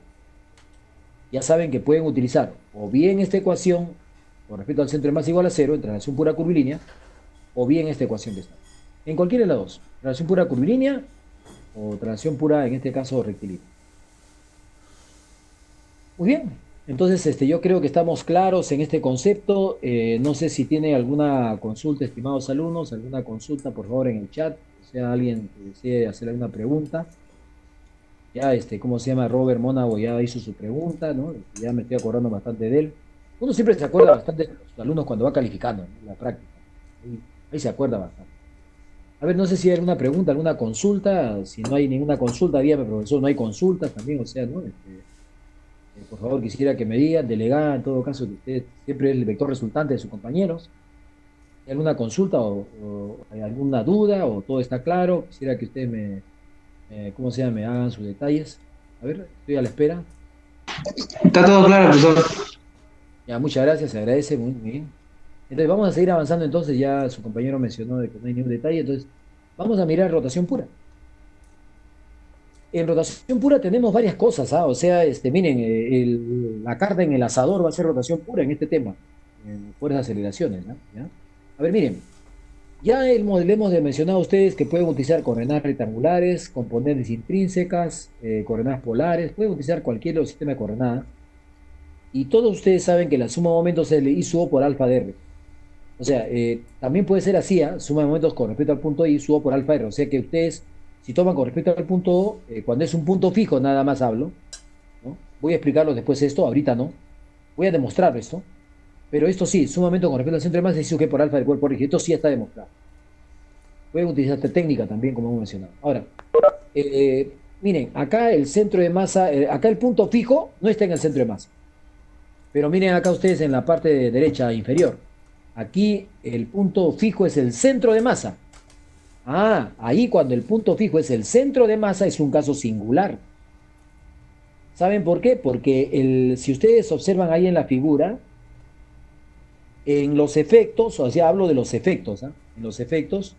A: Ya saben que pueden utilizar o bien esta ecuación con respecto al centro de masa igual a cero en traslación pura curvilínea, o bien esta ecuación que está. En cualquiera de las dos, traslación pura curvilínea o traslación pura, en este caso, rectilínea. Muy bien, entonces yo creo que estamos claros en este concepto. No sé si tiene alguna consulta, estimados alumnos, alguna consulta, por favor, en el chat, o sea, alguien que desee hacer alguna pregunta. Ya, ¿cómo se llama? Robert Mónago ya hizo su pregunta, ¿no? Ya me estoy acordando bastante de él. Uno siempre se acuerda bastante de los alumnos cuando va calificando, ¿no? La práctica. Ahí se acuerda bastante. A ver, no sé si hay alguna pregunta, alguna consulta. Si no hay ninguna consulta, dígame, profesor, no hay consultas también, o sea, ¿no? Por favor, quisiera que me digan, delegada, en todo caso, que usted siempre es el vector resultante de sus compañeros. ¿Hay alguna consulta o hay alguna duda o todo está claro? Quisiera que ustedes ¿cómo se llama? Me hagan sus detalles. A ver, estoy a la espera.
B: Está todo claro, profesor.
A: Ya, muchas gracias, se agradece, muy bien. Entonces, vamos a seguir avanzando. Entonces, ya su compañero mencionó de que no hay ningún detalle. Entonces, vamos a mirar rotación pura. En rotación pura tenemos varias cosas, ¿ah? O sea, miren, la carta en el asador va a ser rotación pura en este tema, en fuerzas de aceleraciones, ¿no? ¿Ya? A ver, miren, ya le hemos mencionado a ustedes que pueden utilizar coordenadas rectangulares, componentes intrínsecas, coordenadas polares, pueden utilizar cualquier otro sistema de coordenadas. Y todos ustedes saben que la suma de momentos es el I sub O por alfa de R. O sea, también puede ser así, ¿ah? Suma de momentos con respecto al punto I sub O por alfa de R. O sea que ustedes, si toman con respecto al punto O, cuando es un punto fijo, nada más hablo, ¿no? Voy a explicarlo después esto, ahorita no. Voy a demostrar esto. Pero esto sí, sumamente con respecto al centro de masa, es I sub G por alfa del cuerpo rígido. Esto sí está demostrado. Pueden utilizar esta técnica también, como hemos mencionado. Ahora, miren, acá el centro de masa, acá el punto fijo no está en el centro de masa. Pero miren acá ustedes en la parte de derecha inferior. Aquí el punto fijo es el centro de masa. Ah, ahí cuando el punto fijo es el centro de masa es un caso singular. ¿Saben por qué? Porque si ustedes observan ahí en la figura, en los efectos, o sea, hablo de los efectos, ¿ah? En los efectos,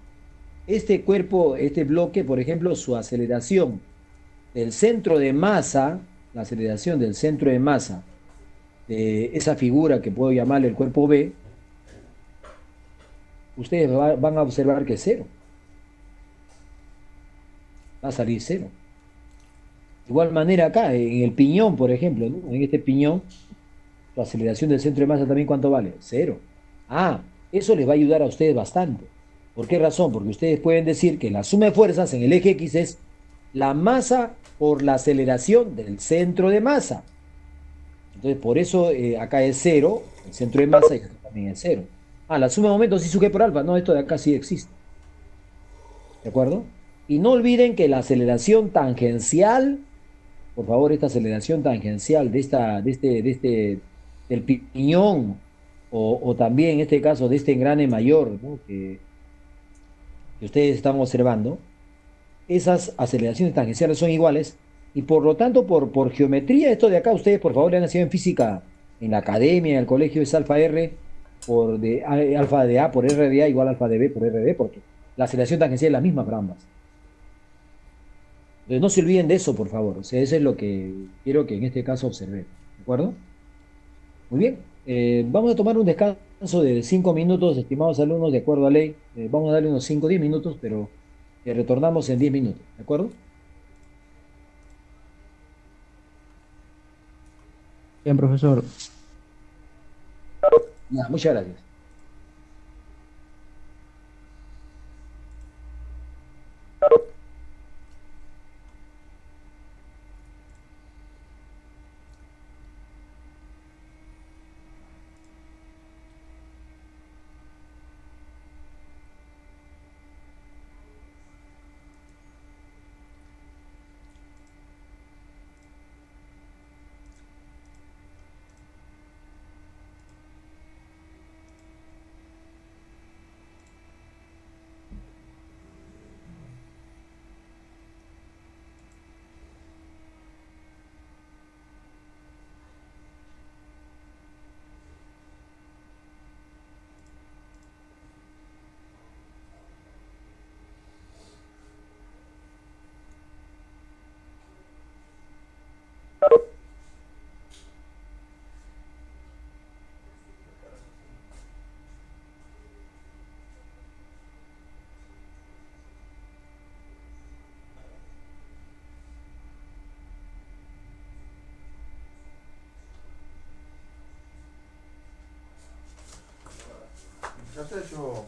A: este cuerpo, este bloque, por ejemplo, su aceleración del centro de masa, la aceleración del centro de masa de esa figura que puedo llamarle el cuerpo B, ustedes van a observar que es cero, va a salir cero. De igual manera acá, en el piñón, por ejemplo, ¿no? En este piñón, la aceleración del centro de masa también, ¿cuánto vale? Cero. Ah, eso les va a ayudar a ustedes bastante. ¿Por qué razón? Porque ustedes pueden decir que la suma de fuerzas en el eje X es la masa por la aceleración del centro de masa. Entonces, por eso acá es cero, el centro de masa, y acá también es cero. Ah, la suma de momentos sí sube por alfa. No, esto de acá sí existe. ¿De acuerdo? Y no olviden que la aceleración tangencial, por favor, esta aceleración tangencial del piñón, o también en este caso de este engrane mayor, ¿no? que ustedes están observando, esas aceleraciones tangenciales son iguales y por lo tanto, por geometría, esto de acá, ustedes por favor le han nacido en física, en la academia, en el colegio, es alfa R alfa de A por R de A igual alfa de B por R de B, porque la aceleración tangencial es la misma para ambas. Entonces no se olviden de eso, por favor. O sea, eso es lo que quiero que en este caso observen. ¿De acuerdo? Muy bien. Vamos a tomar un descanso de 5 minutos, estimados alumnos, de acuerdo a ley. Vamos a darle unos 5 o 10 minutos, pero retornamos en 10 minutos. ¿De acuerdo?
B: Bien, profesor.
A: Ya, muchas gracias.
C: Ya se ha hecho.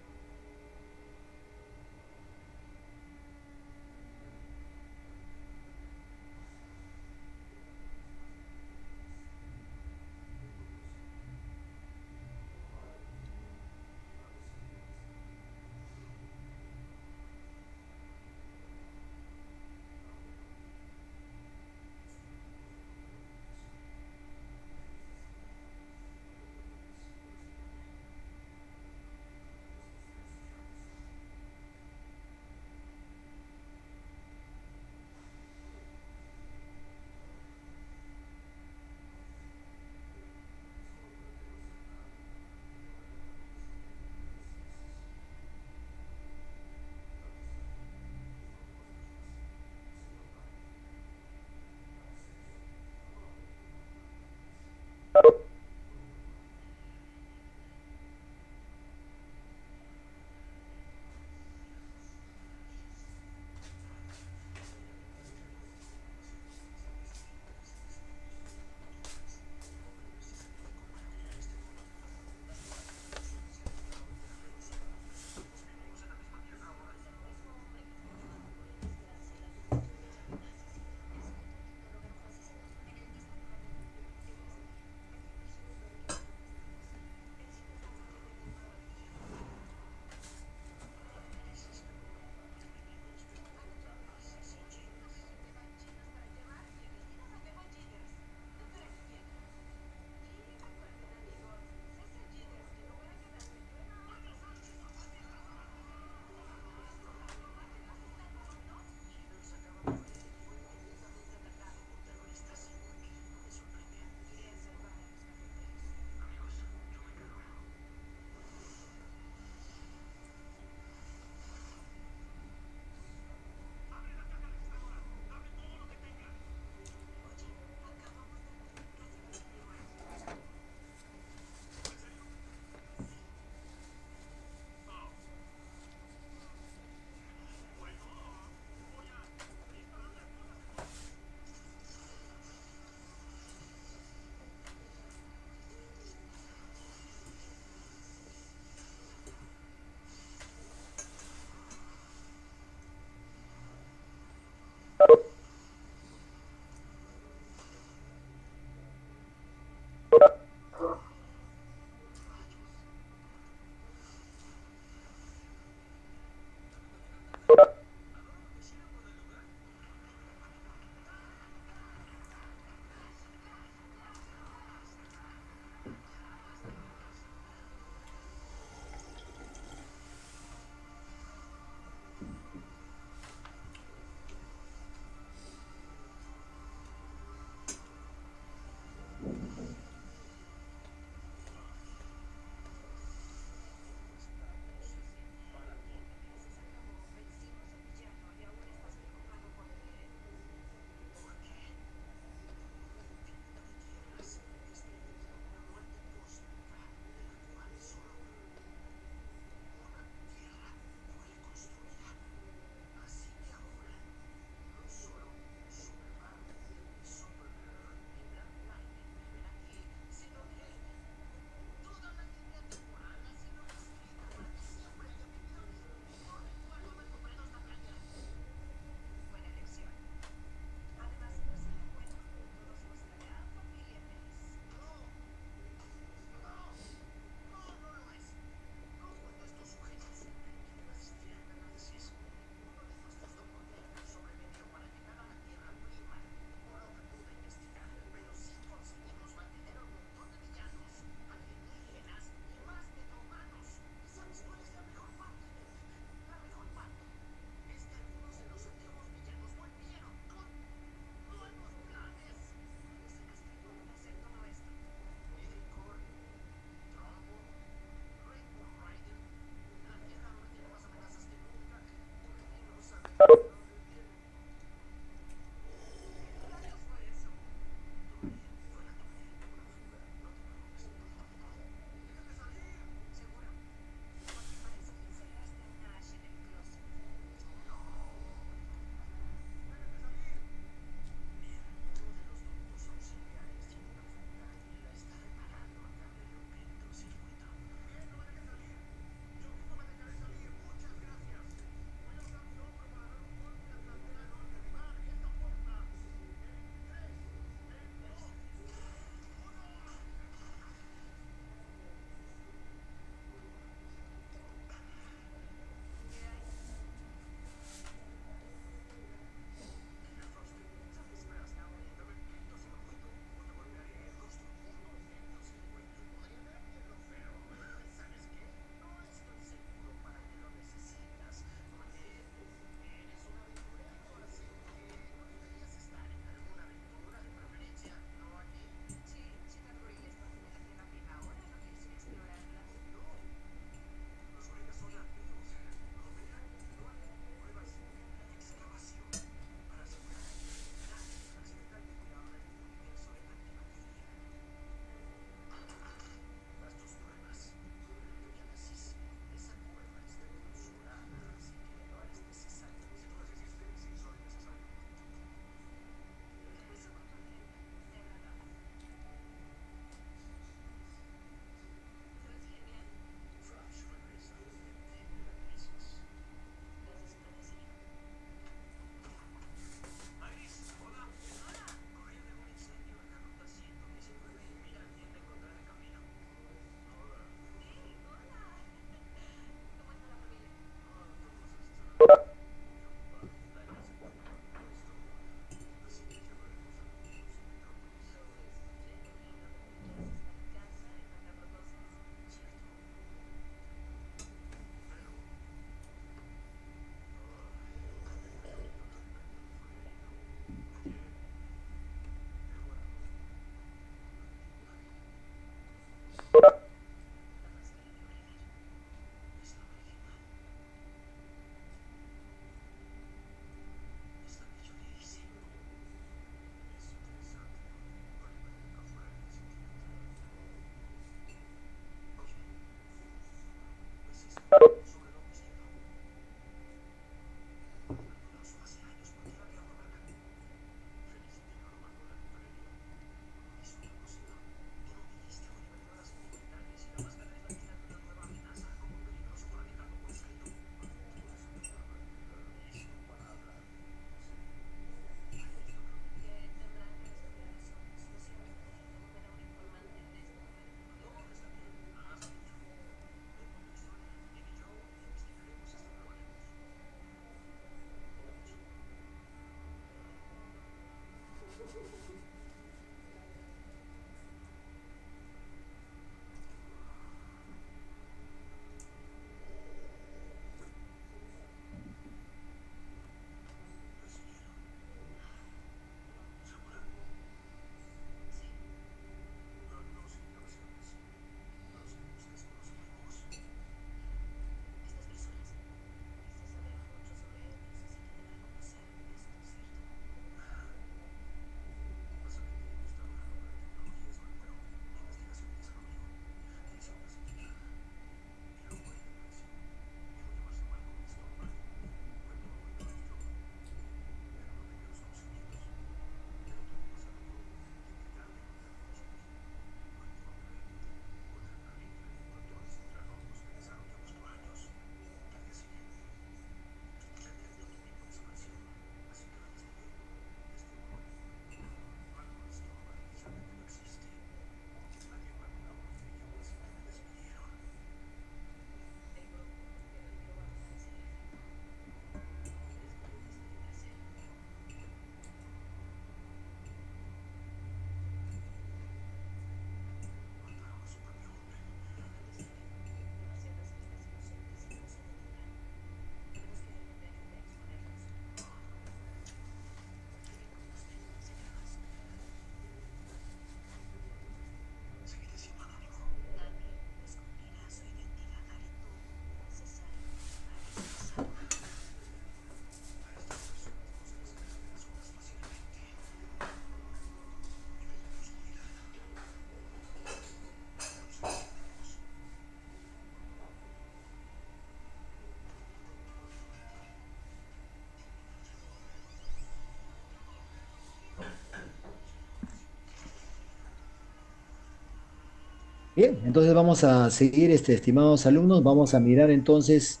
A: Bien, entonces vamos a seguir, estimados alumnos, vamos a mirar entonces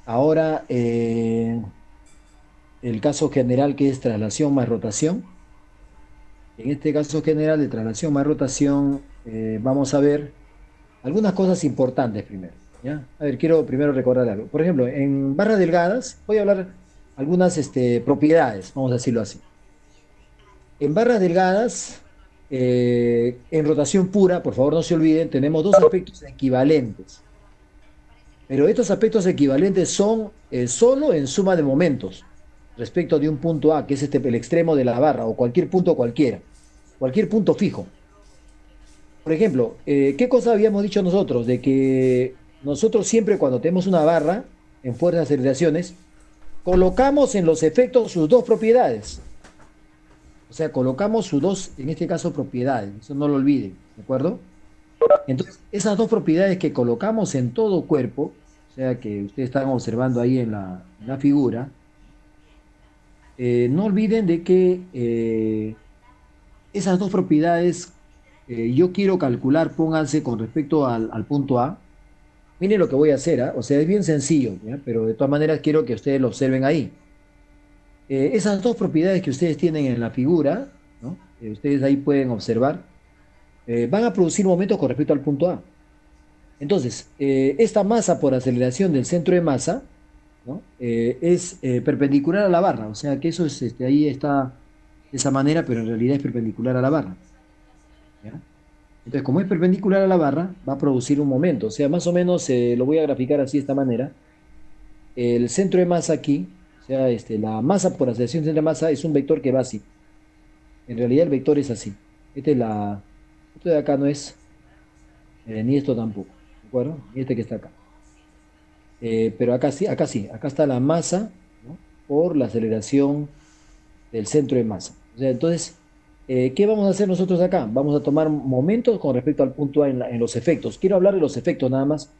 A: ahora el caso general que es traslación más rotación. En este caso general de traslación más rotación, vamos a ver algunas cosas importantes primero, ¿ya? A ver, quiero primero recordar algo. Por ejemplo, en barras delgadas, voy a hablar algunas propiedades, vamos a decirlo así. En barras delgadas, en rotación pura, por favor no se olviden, tenemos dos aspectos equivalentes. Pero estos aspectos equivalentes son solo en suma de momentos respecto de un punto A, que es el extremo de la barra, o cualquier punto cualquiera, cualquier punto fijo. Por ejemplo, ¿qué cosa habíamos dicho nosotros? De que nosotros siempre cuando tenemos una barra en fuerzas de aceleraciones, colocamos en los efectos sus dos propiedades. O sea, colocamos sus dos, en este caso, propiedades. Eso no lo olviden, ¿de acuerdo? Entonces, esas dos propiedades que colocamos en todo cuerpo, o sea, que ustedes están observando ahí en la figura, no olviden de que esas dos propiedades yo quiero calcular, pónganse con respecto al punto A. Miren lo que voy a hacer, ¿ah? O sea, es bien sencillo, ¿ya? Pero de todas maneras quiero que ustedes lo observen ahí. Esas dos propiedades que ustedes tienen en la figura, ¿no? Ustedes ahí pueden observar, van a producir momentos con respecto al punto A. Entonces, esta masa por aceleración del centro de masa, ¿no? Es perpendicular a la barra, o sea que eso es, ahí está de esa manera, pero en realidad es perpendicular a la barra, ¿ya? Entonces, como es perpendicular a la barra, va a producir un momento, o sea, más o menos lo voy a graficar así de esta manera. El centro de masa aquí, o sea, la masa por aceleración del centro de masa es un vector que va así. En realidad el vector es así. Esto de acá no es, ni esto tampoco, ¿de acuerdo? Ni este que está acá. Pero acá sí, acá está la masa, ¿no? Por la aceleración del centro de masa. O sea, entonces, ¿qué vamos a hacer nosotros acá? Vamos a tomar momentos con respecto al punto A en los efectos. Quiero hablar de los efectos nada más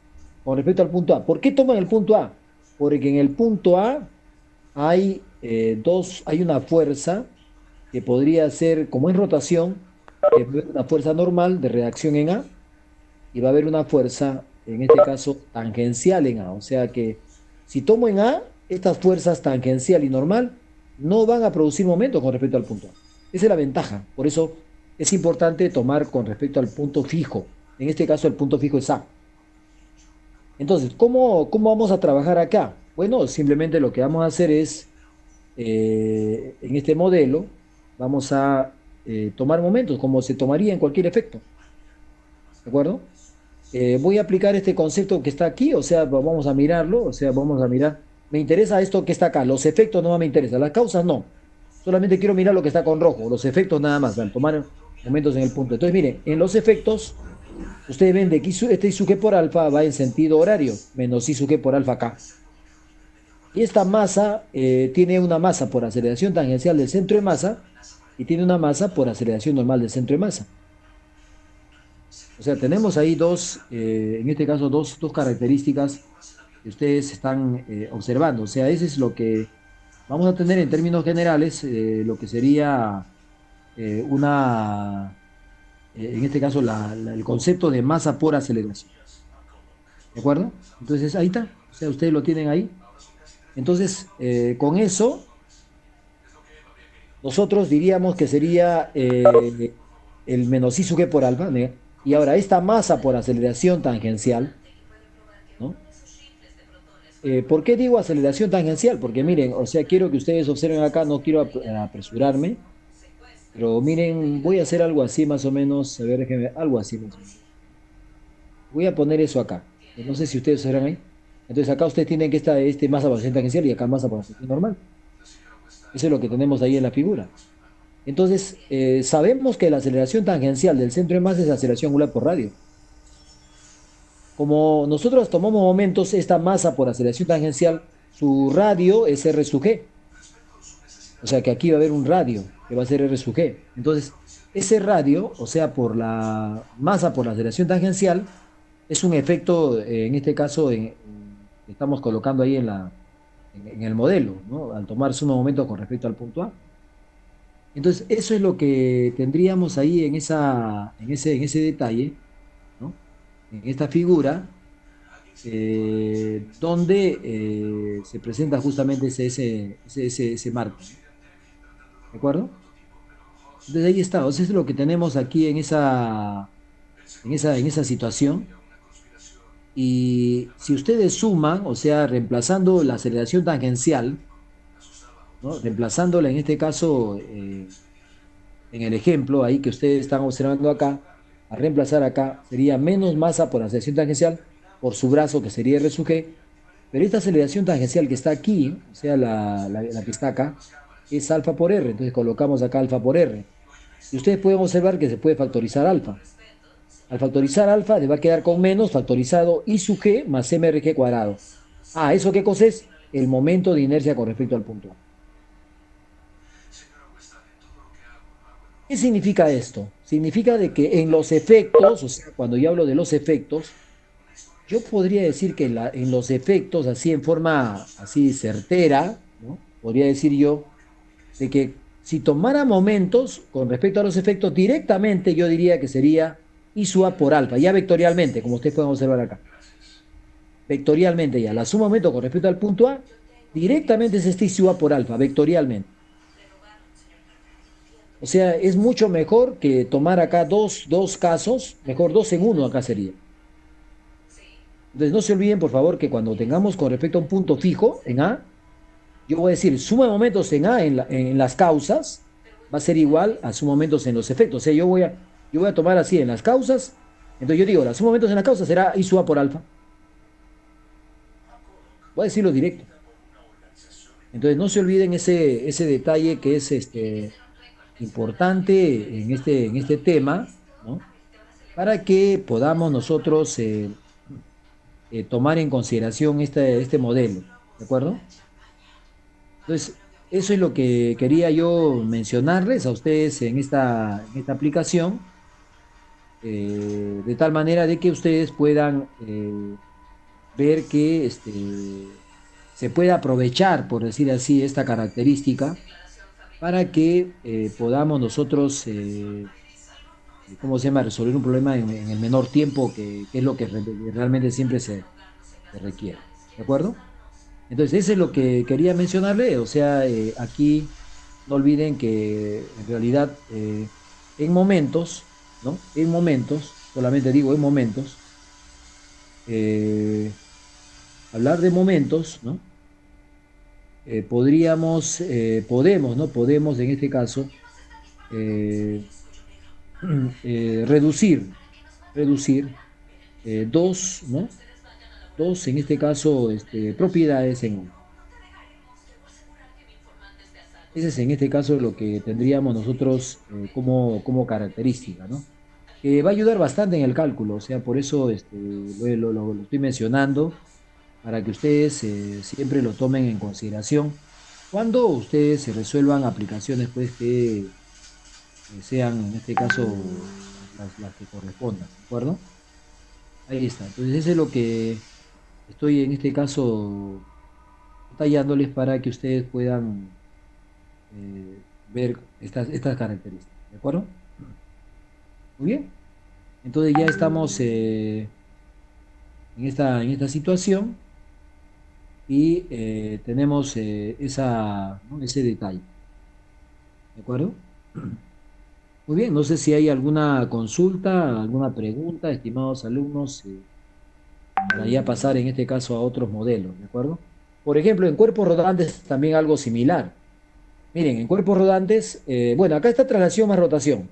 A: con respecto al punto A. ¿Por qué toman el punto A? Porque en el punto A hay hay una fuerza que podría ser, como es rotación, una fuerza normal de reacción en A y va a haber una fuerza, en este caso, tangencial en A. O sea que si tomo en A, estas fuerzas tangencial y normal no van a producir momento con respecto al punto A. Esa es la ventaja. Por eso es importante tomar con respecto al punto fijo. En este caso, el punto fijo es A. Entonces, ¿cómo vamos a trabajar acá? Bueno, simplemente lo que vamos a hacer es, en este modelo, vamos a tomar momentos como se tomaría en cualquier efecto. ¿De acuerdo? Voy a aplicar este concepto que está aquí, o sea, vamos a mirarlo, o sea, vamos a mirar. Me interesa esto que está acá, los efectos no me interesan, las causas no. Solamente quiero mirar lo que está con rojo, los efectos nada más, al tomar momentos en el punto. Entonces, miren, en los efectos, ustedes ven de que este I sub G por alfa va en sentido horario, menos I sub G por alfa acá. Y esta masa tiene una masa por aceleración tangencial del centro de masa y tiene una masa por aceleración normal del centro de masa. O sea, tenemos ahí en este caso, dos características que ustedes están observando. O sea, ese es lo que vamos a tener en términos generales, lo que sería en este caso, el concepto de masa por aceleración. ¿De acuerdo? Entonces, ahí está. O sea, ustedes lo tienen ahí. Entonces, con eso, nosotros diríamos que sería el menos I sub G por alfa, ¿no? Y ahora, esta masa por aceleración tangencial, ¿no? ¿Por qué digo aceleración tangencial? Porque miren, o sea, quiero que ustedes observen acá, no quiero apresurarme, pero miren, voy a hacer algo así más o menos, a ver, déjenme, algo así más o menos. Voy a poner eso acá. No sé si ustedes verán ahí. Entonces acá ustedes tienen que estar masa por aceleración tangencial y acá masa por aceleración normal. Eso es lo que tenemos ahí en la figura. Entonces, sabemos que la aceleración tangencial del centro de masa es la aceleración angular por radio. Como nosotros tomamos momentos, esta masa por aceleración tangencial, su radio es R sub G. O sea que aquí va a haber un radio que va a ser R sub G. Entonces, ese radio, o sea, por la masa por la aceleración tangencial, es un efecto, en este caso, estamos colocando ahí en el modelo, ¿no? Al tomar suma momento con respecto al punto A. Entonces, eso es lo que tendríamos ahí en ese detalle, ¿no? en esta figura, donde se presenta justamente ese marco. ¿De acuerdo? Entonces ahí está, o sea, eso es lo que tenemos aquí en esa situación. Y si ustedes suman, o sea, reemplazando la aceleración tangencial, ¿no? Reemplazándola en este caso, en el ejemplo ahí que ustedes están observando acá, a reemplazar acá sería menos masa por aceleración tangencial por su brazo, que sería R sub G, pero esta aceleración tangencial que está aquí, o sea, la que está acá, es alfa por R, entonces colocamos acá alfa por R. Y ustedes pueden observar que se puede factorizar alfa. Al factorizar alfa le va a quedar con menos factorizado I sub G más MRG cuadrado. Ah, ¿eso qué cosa es? El momento de inercia con respecto al punto A. ¿Qué significa esto? Significa de que en los efectos, o sea, cuando yo hablo de los efectos, yo podría decir que en los efectos, así en forma así certera, ¿no? Podría decir yo de que si tomara momentos con respecto a los efectos directamente, yo diría que sería I sub A por alfa, ya vectorialmente, como ustedes pueden observar acá. Vectorialmente ya, la suma momento con respecto al punto A, directamente es este I sub A por alfa, vectorialmente. O sea, es mucho mejor que tomar acá dos casos, mejor dos en uno acá sería. Entonces no se olviden, por favor, que cuando tengamos con respecto a un punto fijo en A, yo voy a decir suma de momentos en A en las causas va a ser igual a suma de momentos en los efectos. O sea, yo voy a tomar así en las causas, entonces yo digo, la suma de momentos en las causas será I sub A por alfa. Voy a decirlo directo. Entonces no se olviden ese detalle que es importante en este tema, ¿no? Para que podamos nosotros tomar en consideración este modelo, ¿de acuerdo? Entonces, eso es lo que quería yo mencionarles a ustedes en esta aplicación, de tal manera de que ustedes puedan ver que se puede aprovechar, por decir así, esta característica para que podamos nosotros, ¿cómo se llama?, resolver un problema en el menor tiempo, que es lo que realmente siempre se requiere. ¿De acuerdo? Entonces, eso es lo que quería mencionarle. O sea, aquí no olviden que en realidad en momentos, ¿no? En momentos, solamente digo en momentos, eh, hablar de momentos, ¿no? Podemos, ¿no? Podemos en este caso eh, reducir dos, ¿no? Dos, en este caso, propiedades en uno. Ese es en este caso lo que tendríamos nosotros como característica, ¿no? Que va a ayudar bastante en el cálculo, o sea, por eso lo estoy mencionando, para que ustedes siempre lo tomen en consideración cuando ustedes se resuelvan aplicaciones pues que sean en este caso las que correspondan, ¿de acuerdo? Ahí está. Entonces, eso es lo que estoy en este caso detallándoles para que ustedes puedan ver estas características, ¿de acuerdo? Muy bien. Entonces ya estamos en esta situación y tenemos ¿no? ese detalle, ¿de acuerdo? Muy bien, no sé si hay alguna consulta, alguna pregunta, estimados alumnos, para ya pasar en este caso a otros modelos, ¿de acuerdo? Por ejemplo, en cuerpos rodantes también algo similar. Miren, en cuerpos rodantes, bueno, acá está traslación más rotación.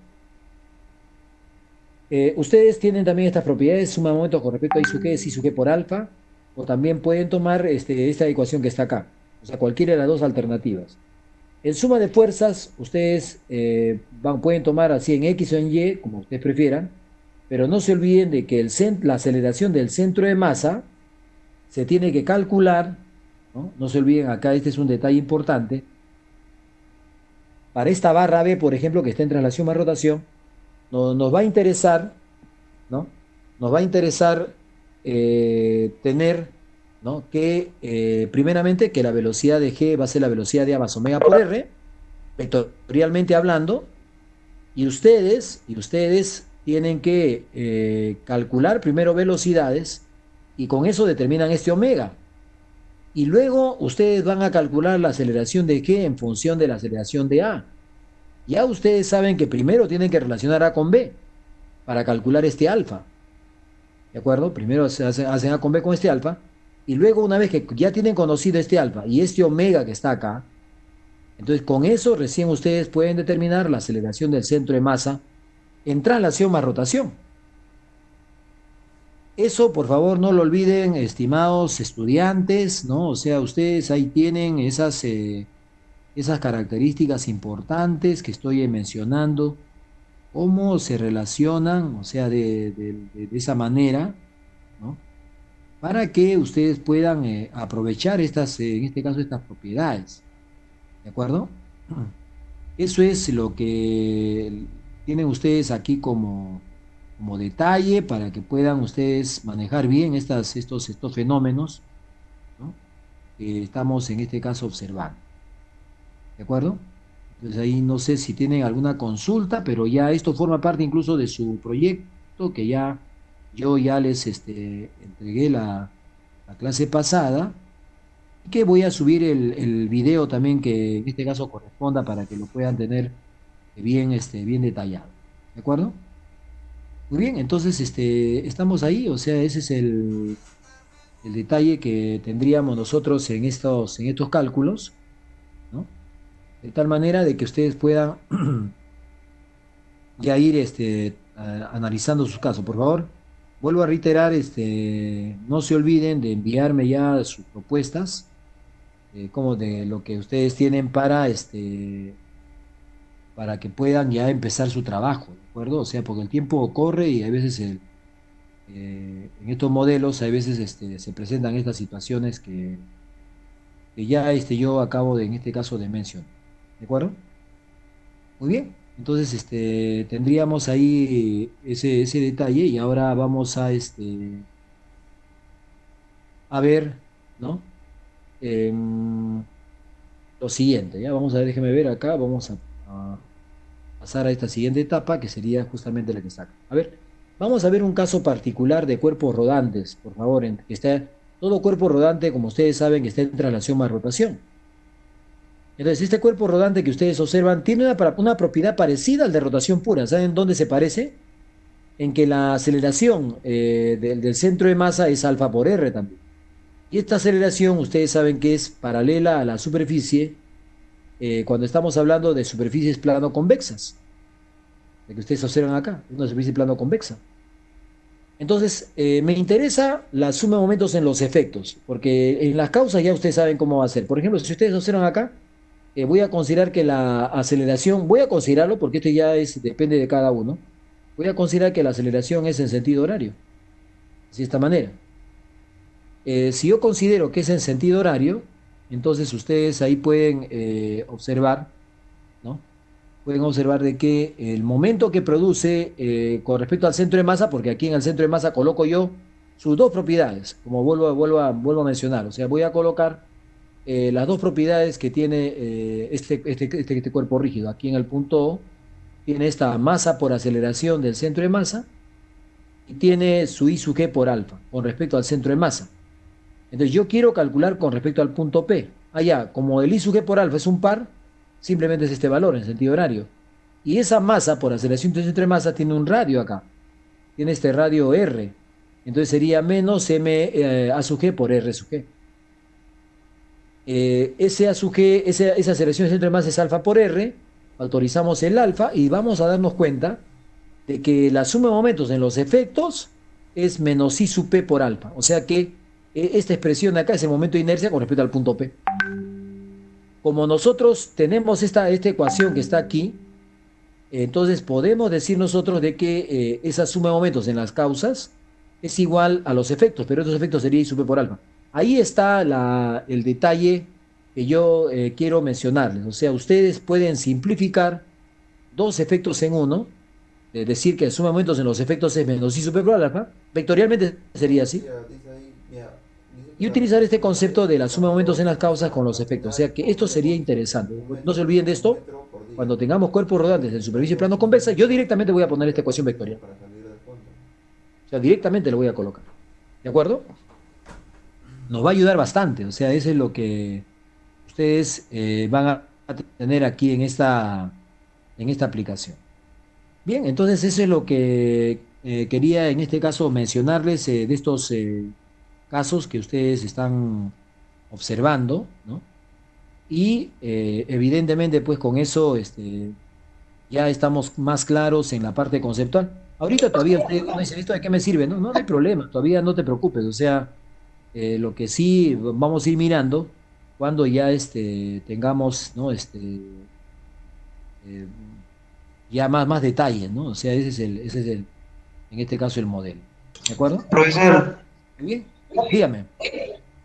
A: Ustedes tienen también estas propiedades, suma de momentos con respecto a I sub G, es I sub G por alfa, o también pueden tomar esta ecuación que está acá, o sea, cualquiera de las dos alternativas. En suma de fuerzas, ustedes pueden tomar así en X o en Y, como ustedes prefieran, pero no se olviden de que la aceleración del centro de masa se tiene que calcular, ¿no? No se olviden acá, este es un detalle importante. Para esta barra B, por ejemplo, que está en traslación más rotación, nos va a interesar, ¿no? Nos va a interesar tener, ¿no? Que primeramente que la velocidad de G va a ser la velocidad de A más omega por R, vectorialmente hablando, y ustedes tienen que calcular primero velocidades y con eso determinan este omega. Y luego ustedes van a calcular la aceleración de G en función de la aceleración de A. Ya ustedes saben que primero tienen que relacionar A con B para calcular este alfa. ¿De acuerdo? Primero hacen A con B con este alfa. Y luego una vez que ya tienen conocido este alfa y este omega que está acá, entonces con eso recién ustedes pueden determinar la aceleración del centro de masa en traslación más rotación. Eso, por favor, no lo olviden, estimados estudiantes, ¿no? O sea, ustedes ahí tienen esas características importantes que estoy mencionando, cómo se relacionan, o sea, de esa manera, ¿no? Para que ustedes puedan aprovechar estas, en este caso, estas propiedades, ¿de acuerdo? Eso es lo que tienen ustedes aquí como detalle para que puedan ustedes manejar bien estos fenómenos, ¿no? Que estamos en este caso observando. ¿De acuerdo? Entonces ahí no sé si tienen alguna consulta, pero ya esto forma parte incluso de su proyecto que ya yo ya les entregué la clase pasada y que voy a subir el video también que en este caso corresponda para que lo puedan tener bien, bien detallado. ¿De acuerdo? Muy bien, entonces estamos ahí, o sea, ese es el detalle que tendríamos nosotros en estos cálculos, ¿no? De tal manera de que ustedes puedan ya ir analizando sus casos. Por favor, vuelvo a reiterar, no se olviden de enviarme ya sus propuestas, como de lo que ustedes tienen para que puedan ya empezar su trabajo, ¿de acuerdo? O sea, porque el tiempo corre y a veces en estos modelos, a veces se presentan estas situaciones que ya yo acabo de, en este caso, de mencionar. ¿De acuerdo? Muy bien. Entonces, tendríamos ahí ese detalle y ahora vamos a ver, ¿no? Em, lo siguiente, ya vamos a ver, déjeme ver acá, vamos a pasar a esta siguiente etapa que sería justamente la que está acá. A ver, vamos a ver un caso particular de cuerpos rodantes, por favor, que está todo cuerpo rodante, como ustedes saben, que está en traslación más rotación. Entonces, este cuerpo rodante que ustedes observan tiene una propiedad parecida al de rotación pura. ¿Saben dónde se parece? En que la aceleración del centro de masa es alfa por r también. Y esta aceleración, ustedes saben que es paralela a la superficie cuando estamos hablando de superficies plano-convexas, de que ustedes observan acá, una superficie plano-convexa. Entonces, me interesa la suma de momentos en los efectos, porque en las causas ya ustedes saben cómo va a ser. Por ejemplo, si ustedes observan acá, voy a considerar que la aceleración, voy a considerarlo porque esto ya depende de cada uno, voy a considerar que la aceleración es en sentido horario, de esta manera. Si yo considero que es en sentido horario, entonces ustedes ahí pueden observar, ¿no? Pueden observar de que el momento que produce con respecto al centro de masa, porque aquí en el centro de masa coloco yo sus dos propiedades, como vuelvo a mencionar, o sea, voy a colocar las dos propiedades que tiene este cuerpo rígido. Aquí en el punto O tiene esta masa por aceleración del centro de masa y tiene su I sub G por alfa con respecto al centro de masa. Entonces yo quiero calcular con respecto al punto P. Allá, como el I sub G por alfa es un par, simplemente es este valor en sentido horario. Y esa masa por aceleración del centro de masa tiene un radio acá. Tiene este radio R. Entonces sería menos M A sub G por R sub G. Ese A sub G, esa aceleración del centro de masa es alfa por R. Autorizamos el alfa y vamos a darnos cuenta de que la suma de momentos en los efectos es menos I sub P por alfa. O sea que esta expresión de acá es el momento de inercia con respecto al punto P. Como nosotros tenemos esta ecuación que está aquí, entonces podemos decir nosotros de que esa suma de momentos en las causas es igual a los efectos, pero estos efectos serían I sub P por alfa. Ahí está el detalle que yo quiero mencionarles. O sea, ustedes pueden simplificar dos efectos en uno, es decir, que la suma de momentos en los efectos es menos I sub P por alfa. Vectorialmente sería así.
C: Mira, dice ahí, mira,
A: y utilizar este concepto de la suma de momentos en las causas con los efectos. O sea que esto sería interesante. No se olviden de esto. Cuando tengamos cuerpos rodantes en superficie plano convexa, yo directamente voy a poner esta ecuación vectorial. O sea, directamente lo voy a colocar. ¿De acuerdo? Nos va a ayudar bastante. O sea, eso es lo que ustedes van a tener aquí en esta aplicación. Bien, entonces eso es lo que quería en este caso mencionarles de estos casos que ustedes están observando, ¿no? Y evidentemente, pues con eso ya estamos más claros en la parte conceptual. Ahorita todavía usted no dice, ¿esto de qué me sirve? No, no hay problema, todavía no te preocupes. O sea, lo que sí vamos a ir mirando cuando ya tengamos, ¿no? Eh, ya más detalles, ¿no? O sea, en este caso, el modelo. ¿De acuerdo?
D: Profesor,
A: Muy bien. Dígame.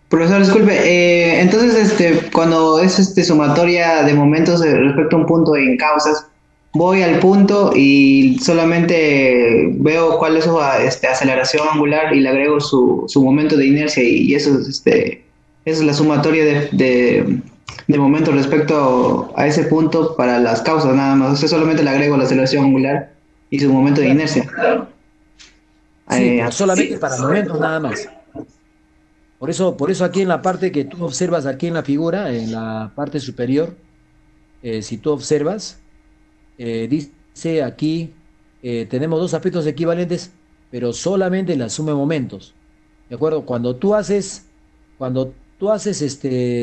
D: profesor, disculpe, entonces cuando es sumatoria de momentos respecto a un punto en causas, voy al punto y solamente veo cuál es su aceleración angular y le agrego su momento de inercia y eso es la sumatoria de momentos respecto a ese punto para las causas nada más. O sea, solamente le agrego la aceleración angular y su momento de
A: Claro.
D: inercia.
A: Sí, pero
D: Sí.
A: solamente para momentos nada más. Por eso aquí en la parte que tú observas aquí en la figura, en la parte superior, si tú observas, dice aquí, tenemos dos aspectos equivalentes, pero solamente la suma de momentos. ¿De acuerdo? Cuando tú haces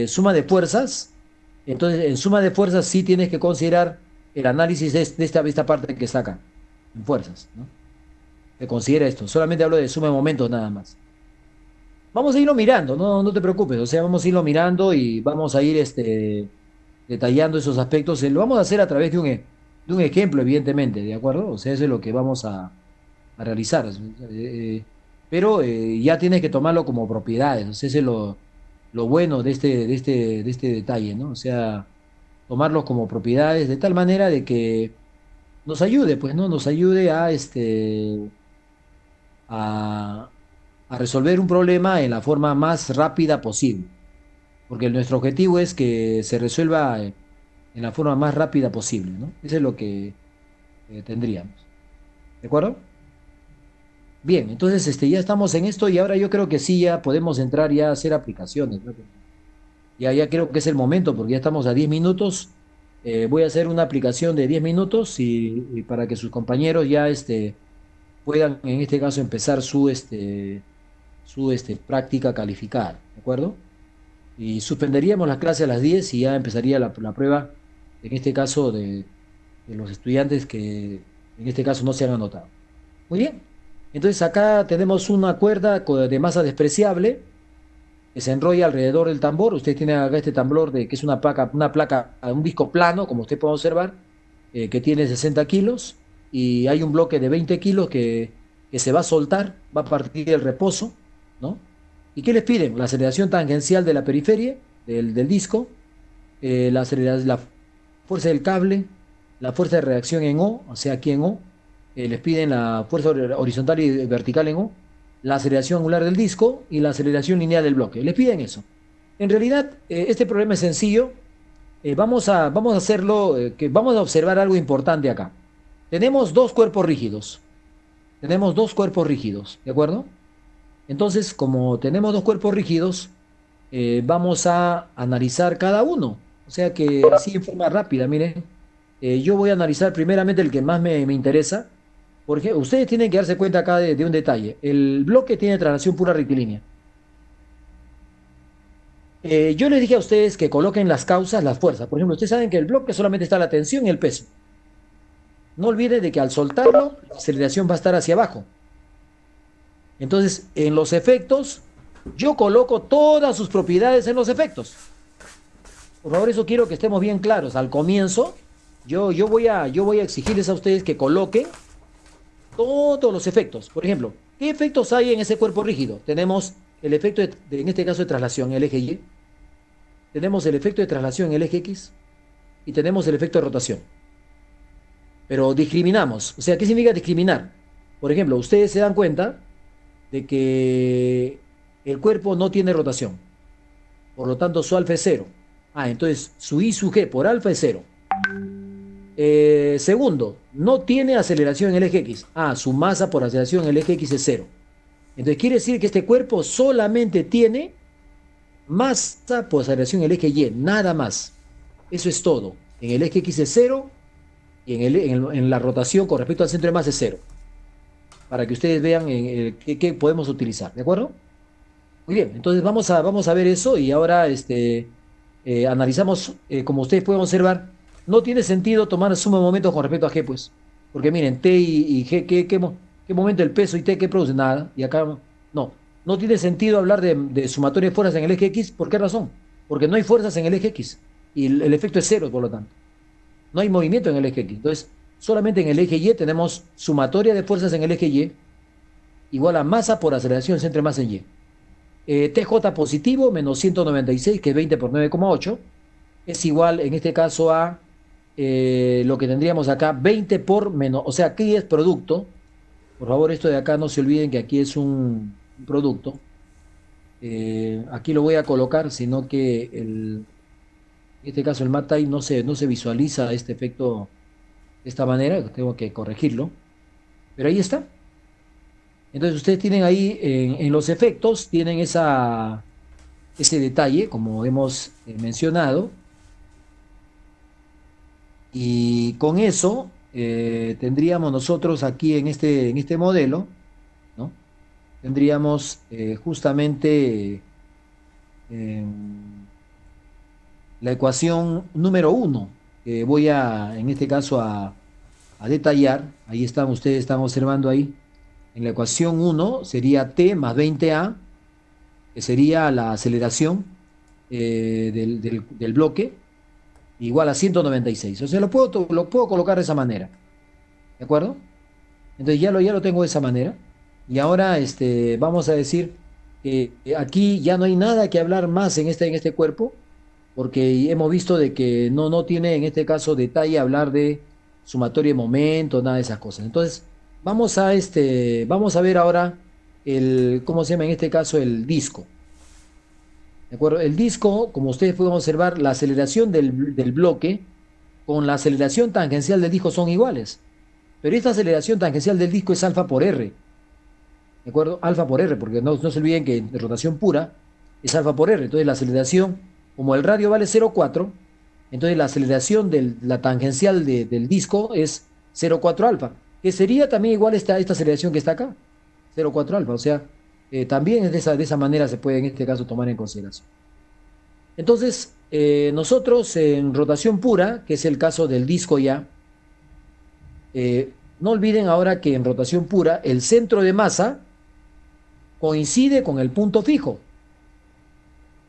A: suma de fuerzas, entonces en suma de fuerzas sí tienes que considerar el análisis de esta parte que está acá, en fuerzas, ¿no? Se considera esto. Solamente hablo de suma de momentos nada más. Vamos a irlo mirando, no te preocupes. O sea, vamos a irlo mirando y vamos a ir detallando esos aspectos. Lo vamos a hacer a través de un ejemplo, evidentemente, ¿de acuerdo? O sea, eso es lo que vamos a realizar. Pero ya tienes que tomarlo como propiedades. O sea, ese es lo bueno de este detalle, ¿no? O sea, tomarlos como propiedades de tal manera de que nos ayude, pues, ¿no? Nos ayude a, a resolver un problema en la forma más rápida posible. Porque nuestro objetivo es que se resuelva en la forma más rápida posible, ¿no? Eso es lo que tendríamos. ¿De acuerdo? Bien, entonces ya estamos en esto y ahora yo creo que sí ya podemos entrar ya a hacer aplicaciones, ¿no? Ya creo que es el momento porque ya estamos a 10 minutos. Voy a hacer una aplicación de 10 minutos y para que sus compañeros ya puedan en este caso empezar su práctica calificada, ¿de acuerdo? Y suspenderíamos las clases a las 10 y ya empezaría la prueba, en este caso de los estudiantes que en este caso no se han anotado. Muy bien. Entonces acá tenemos una cuerda de masa despreciable que se enrolla alrededor del tambor. Usted tiene acá este tambor que es una placa, un disco plano, como usted puede observar, que tiene 60 kilos y hay un bloque de 20 kilos que se va a soltar, va a partir del reposo, ¿no? ¿Y qué les piden? La aceleración tangencial de la periferia del disco, la fuerza del cable, la fuerza de reacción en o sea, aquí en O, les piden la fuerza horizontal y vertical en O, la aceleración angular del disco y la aceleración lineal del bloque. Les piden eso. En realidad, este problema es sencillo. Vamos a hacerlo, vamos a observar algo importante acá. Tenemos dos cuerpos rígidos. Tenemos dos cuerpos rígidos, ¿de acuerdo? Entonces, como tenemos dos cuerpos rígidos, vamos a analizar cada uno. O sea que así en forma rápida, miren, yo voy a analizar primeramente el que más me interesa, porque ustedes tienen que darse cuenta acá de un detalle. El bloque tiene traslación pura rectilínea. Yo les dije a ustedes que coloquen las causas, las fuerzas. Por ejemplo, ustedes saben que el bloque solamente está la tensión y el peso. No olviden de que al soltarlo, la aceleración va a estar hacia abajo. Entonces, en los efectos, yo coloco todas sus propiedades en los efectos. Por favor, eso quiero que estemos bien claros. Al comienzo, yo voy a exigirles a ustedes que coloquen todos los efectos. Por ejemplo, ¿qué efectos hay en ese cuerpo rígido? Tenemos el efecto, en este caso, de traslación en el eje Y. Tenemos el efecto de traslación en el eje X. Y tenemos el efecto de rotación. Pero discriminamos. O sea, ¿qué significa discriminar? Por ejemplo, ustedes se dan cuenta de que el cuerpo no tiene rotación. Por lo tanto, su alfa es cero. Entonces su I sub G por alfa es cero. Segundo, no tiene aceleración en el eje X. Su masa por aceleración en el eje X es cero. Entonces quiere decir que este cuerpo solamente tiene masa por aceleración en el eje Y, nada más. Eso es todo. En el eje X es cero y en la rotación con respecto al centro de masa es cero. Para que ustedes vean qué podemos utilizar, ¿de acuerdo? Muy bien, entonces vamos a ver eso y ahora analizamos, como ustedes pueden observar, no tiene sentido tomar suma de momentos con respecto a G, pues. Porque miren, T y G, ¿qué momento el peso y T qué produce? Nada. Y acá no tiene sentido hablar de sumatoria de fuerzas en el eje X. ¿Por qué razón? Porque no hay fuerzas en el eje X y el efecto es cero, por lo tanto. No hay movimiento en el eje X. Entonces, solamente en el eje Y tenemos sumatoria de fuerzas en el eje Y igual a masa por aceleración del centro de masa en Y. TJ positivo menos 196, que es 20 por 9,8, es igual en este caso a lo que tendríamos acá, 20 por menos, o sea, aquí es producto. Por favor, esto de acá no se olviden que aquí es un producto. Aquí lo voy a colocar, sino que en este caso el MATLAB no se visualiza este efecto de esta manera, tengo que corregirlo. Pero ahí está. Entonces ustedes tienen ahí en los efectos, tienen ese detalle, como hemos mencionado, y con eso tendríamos nosotros aquí en este modelo, ¿no? Tendríamos justamente la ecuación número 1, que voy en este caso a detallar. Ahí están, ustedes están observando ahí. En la ecuación 1 sería T más 20A, que sería la aceleración del bloque, igual a 196. O sea, lo puedo colocar de esa manera. ¿De acuerdo? Entonces ya lo tengo de esa manera. Y ahora vamos a decir que aquí ya no hay nada que hablar más en este cuerpo, porque hemos visto de que no tiene en este caso detalle hablar de sumatoria de momentos, nada de esas cosas. Entonces, vamos a ver ahora ¿cómo se llama en este caso? El disco. ¿De acuerdo? El disco, como ustedes pueden observar, la aceleración del bloque con la aceleración tangencial del disco son iguales. Pero esta aceleración tangencial del disco es alfa por R. ¿De acuerdo? Alfa por R, porque no se olviden que de rotación pura es alfa por R. Entonces la aceleración, como el radio vale 0,4, entonces la aceleración de la tangencial del disco es 0,4 alfa, que sería también igual esta aceleración que está acá, 0,4 alfa. O sea, también es de esa manera se puede en este caso tomar en consideración. Entonces, nosotros en rotación pura, que es el caso del disco ya, no olviden ahora que en rotación pura el centro de masa coincide con el punto fijo.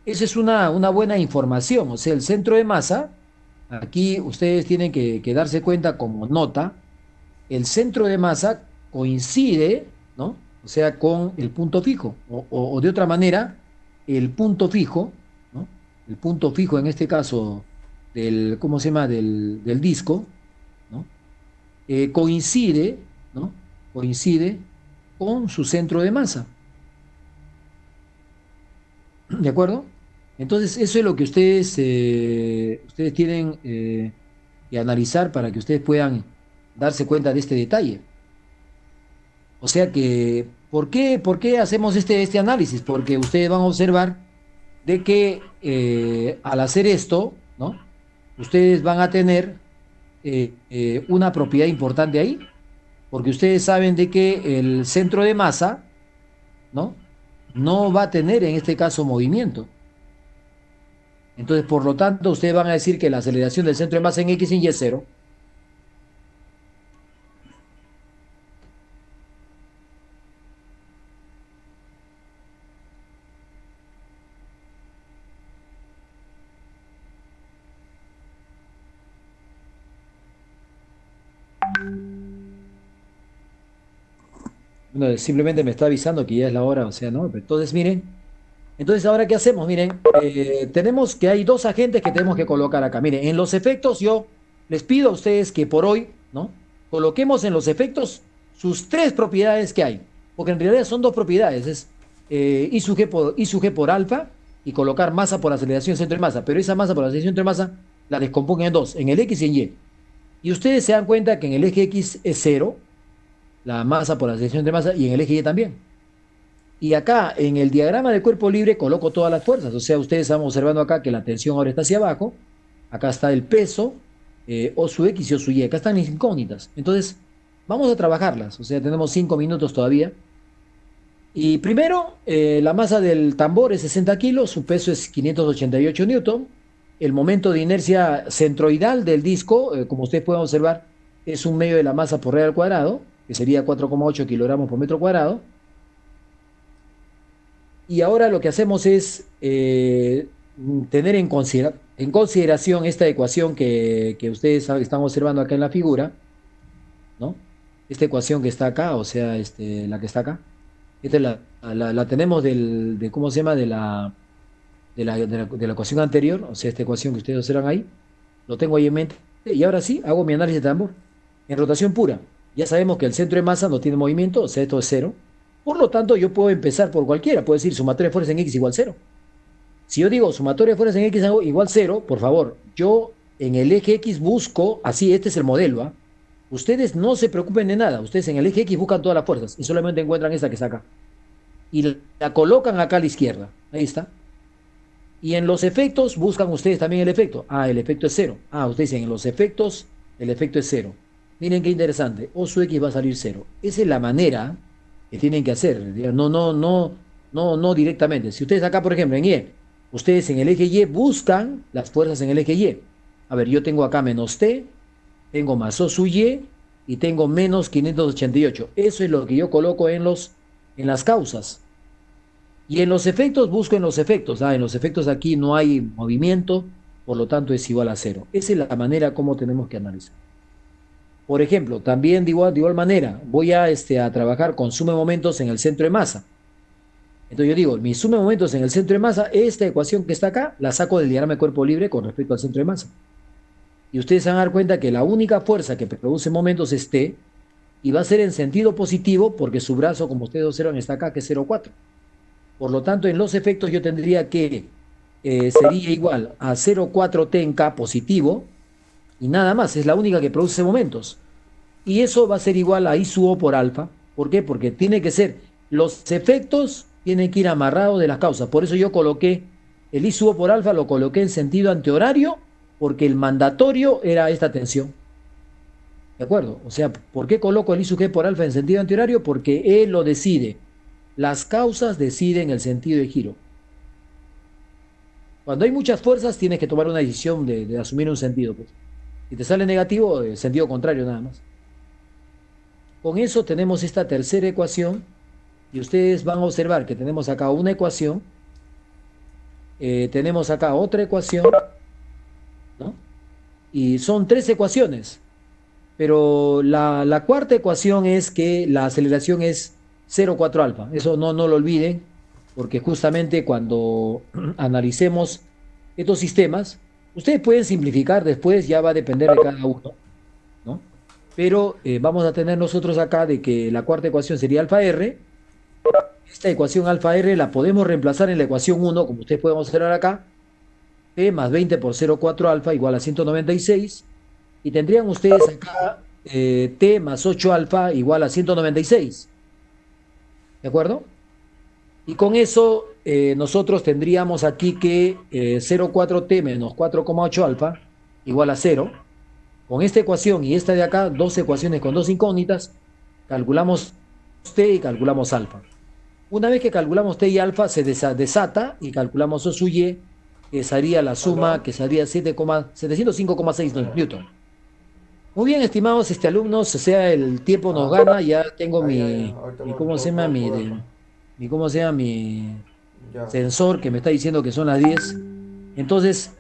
A: Esa es una buena información. O sea, el centro de masa, aquí ustedes tienen que darse cuenta como nota, el centro de masa coincide, ¿no? O sea, con el punto fijo. O de otra manera, el punto fijo, ¿no? El punto fijo en este caso ¿cómo se llama? Del disco, ¿no? Coincide, ¿no? Coincide con su centro de masa. ¿De acuerdo? Entonces, eso es lo que ustedes tienen que analizar para que ustedes puedan darse cuenta de este detalle. O sea que, por qué hacemos este análisis? Porque ustedes van a observar de que al hacer esto, ¿no? Ustedes van a tener una propiedad importante ahí, porque ustedes saben de que el centro de masa, ¿no? No va a tener en este caso movimiento. Entonces, por lo tanto, ustedes van a decir que la aceleración del centro de masa en X y Y es cero. Bueno, simplemente me está avisando que ya es la hora, o sea, ¿no? Entonces, miren, entonces ahora ¿qué hacemos? Miren, tenemos que hay dos agentes que tenemos que colocar acá. Miren, en los efectos yo les pido a ustedes que por hoy, ¿no? Coloquemos en los efectos sus tres propiedades que hay, porque en realidad son dos propiedades, es
E: I sub G por alfa y colocar masa por aceleración centro de masa, pero esa masa por aceleración centro de masa la descompongo en dos, en el X y en Y. Y ustedes se dan cuenta que en el eje X es cero, la masa por aceleración de masa, y en el eje Y también. Y acá, en el diagrama del cuerpo libre, coloco todas las fuerzas. O sea, ustedes están observando acá que la tensión ahora está hacia abajo. Acá está el peso, O su X y O su Y. Acá están las incógnitas. Entonces, vamos a trabajarlas. O sea, tenemos 5 minutos todavía. Y primero, la masa del tambor es 60 kilos, su peso es 588 newton. El momento de inercia centroidal del disco, como ustedes pueden observar, es un medio de la masa por radial al cuadrado, que sería 4,8 kilogramos por metro cuadrado. Y ahora lo que hacemos es tener en consideración esta ecuación que ustedes están observando acá en la figura, ¿no? Esta ecuación que está acá, o sea, la que está acá. Esta es la tenemos ¿cómo se llama? De la ecuación anterior, o sea, esta ecuación que ustedes observan ahí, lo tengo ahí en mente. Y ahora sí, hago mi análisis de tambor. En rotación pura, ya sabemos que el centro de masa no tiene movimiento, o sea, esto es cero. Por lo tanto, yo puedo empezar por cualquiera, puedo decir sumatoria de fuerzas en X igual cero. Si yo digo sumatoria de fuerzas en X igual cero, por favor, yo en el eje X busco, así, este es el modelo, ¿ah? Ustedes no se preocupen de nada, ustedes en el eje X buscan todas las fuerzas y solamente encuentran esta que está acá. Y la colocan acá a la izquierda, ahí está. Y en los efectos buscan ustedes también el efecto. Ah, el efecto es cero. Ah, ustedes dicen en los efectos el efecto es cero. Miren qué interesante, O su X va a salir cero. Esa es la manera que tienen que hacer. No directamente. Si ustedes acá, por ejemplo, en Y, ustedes en el eje Y buscan las fuerzas en el eje Y. A ver, yo tengo acá menos T, tengo más O sub Y y tengo menos 588. Eso es lo que yo coloco en las causas. Y en los efectos busco en los efectos. En los efectos aquí no hay movimiento, por lo tanto es igual a cero. Esa es la manera como tenemos que analizar. Por ejemplo, también de igual manera, voy a trabajar con suma de momentos en el centro de masa. Entonces yo digo, mi suma de momentos en el centro de masa, esta ecuación que está acá, la saco del diagrama de cuerpo libre con respecto al centro de masa. Y ustedes se van a dar cuenta que la única fuerza que produce momentos es T, y va a ser en sentido positivo porque su brazo, como ustedes observan, está acá, que es 0,4. Por lo tanto, en los efectos yo tendría que sería igual a 0,4T en K positivo, y nada más, es la única que produce momentos. Y eso va a ser igual a I sub O por alfa. ¿Por qué? Porque tiene que ser, los efectos tienen que ir amarrados de las causas. Por eso yo coloqué el I sub O por alfa, lo coloqué en sentido antihorario, porque el mandatorio era esta tensión. ¿De acuerdo? O sea, ¿por qué coloco el I sub G por alfa en sentido antihorario? Porque él lo decide. Las causas deciden el sentido de giro. Cuando hay muchas fuerzas, tienes que tomar una decisión de asumir un sentido, pues. Si te sale negativo, el sentido contrario nada más. Con eso tenemos esta tercera ecuación y ustedes van a observar que tenemos acá una ecuación, tenemos acá otra ecuación, ¿no? Y son tres ecuaciones, pero la cuarta ecuación es que la aceleración es 0,4 alfa. Eso no lo olviden, porque justamente cuando analicemos estos sistemas, ustedes pueden simplificar después, ya va a depender de cada uno, ¿no? Pero vamos a tener nosotros acá de que la cuarta ecuación sería alfa R. Esta ecuación alfa R la podemos reemplazar en la ecuación 1, como ustedes pueden observar acá, T más 20 por 0,4 alfa igual a 196, y tendrían ustedes acá T más 8 alfa igual a 196. ¿De acuerdo? Y con eso nosotros tendríamos aquí que 0,4T menos 4,8 alfa igual a 0. Con esta ecuación y esta de acá, dos ecuaciones con dos incógnitas, calculamos T y calculamos alfa. Una vez que calculamos T y alfa, se desata y calculamos O sub Y, que sería la suma, que sería 705,6 newton. Muy bien, estimados alumnos, o sea, el tiempo nos gana, ya tengo ¿cómo se llama? ¿Cómo se llama? Mi
C: Ya.
E: sensor que me está diciendo que son las 10. Entonces,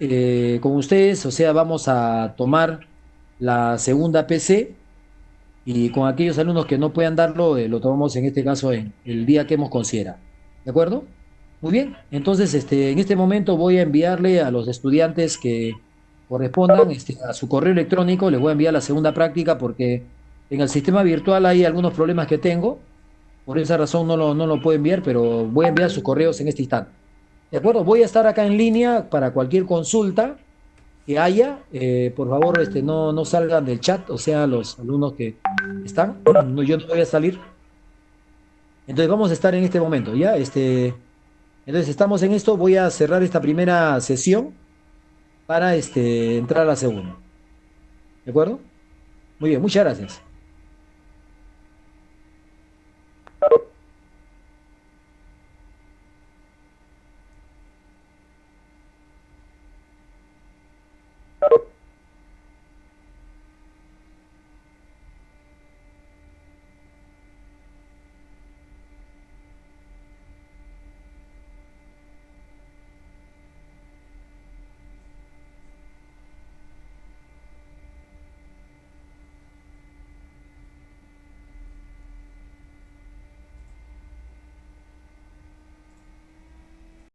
E: con ustedes, o sea, vamos a tomar la segunda PC y con aquellos alumnos que no puedan darlo, lo tomamos en este caso en el día que hemos considerado. ¿De acuerdo? Muy bien, entonces en este momento voy a enviarle a los estudiantes que correspondan a su correo electrónico, les voy a enviar la segunda práctica porque en el sistema virtual hay algunos problemas que tengo Por esa razón no lo puedo enviar, pero voy a enviar sus correos en este instante. ¿De acuerdo? Voy a estar acá en línea para cualquier consulta que haya. Por favor, no salgan del chat, o sea, los alumnos que están. No, yo no voy a salir. Entonces vamos a estar en este momento, ¿ya? Entonces estamos en esto. Voy a cerrar esta primera sesión para entrar a la segunda. ¿De acuerdo? Muy bien, muchas gracias.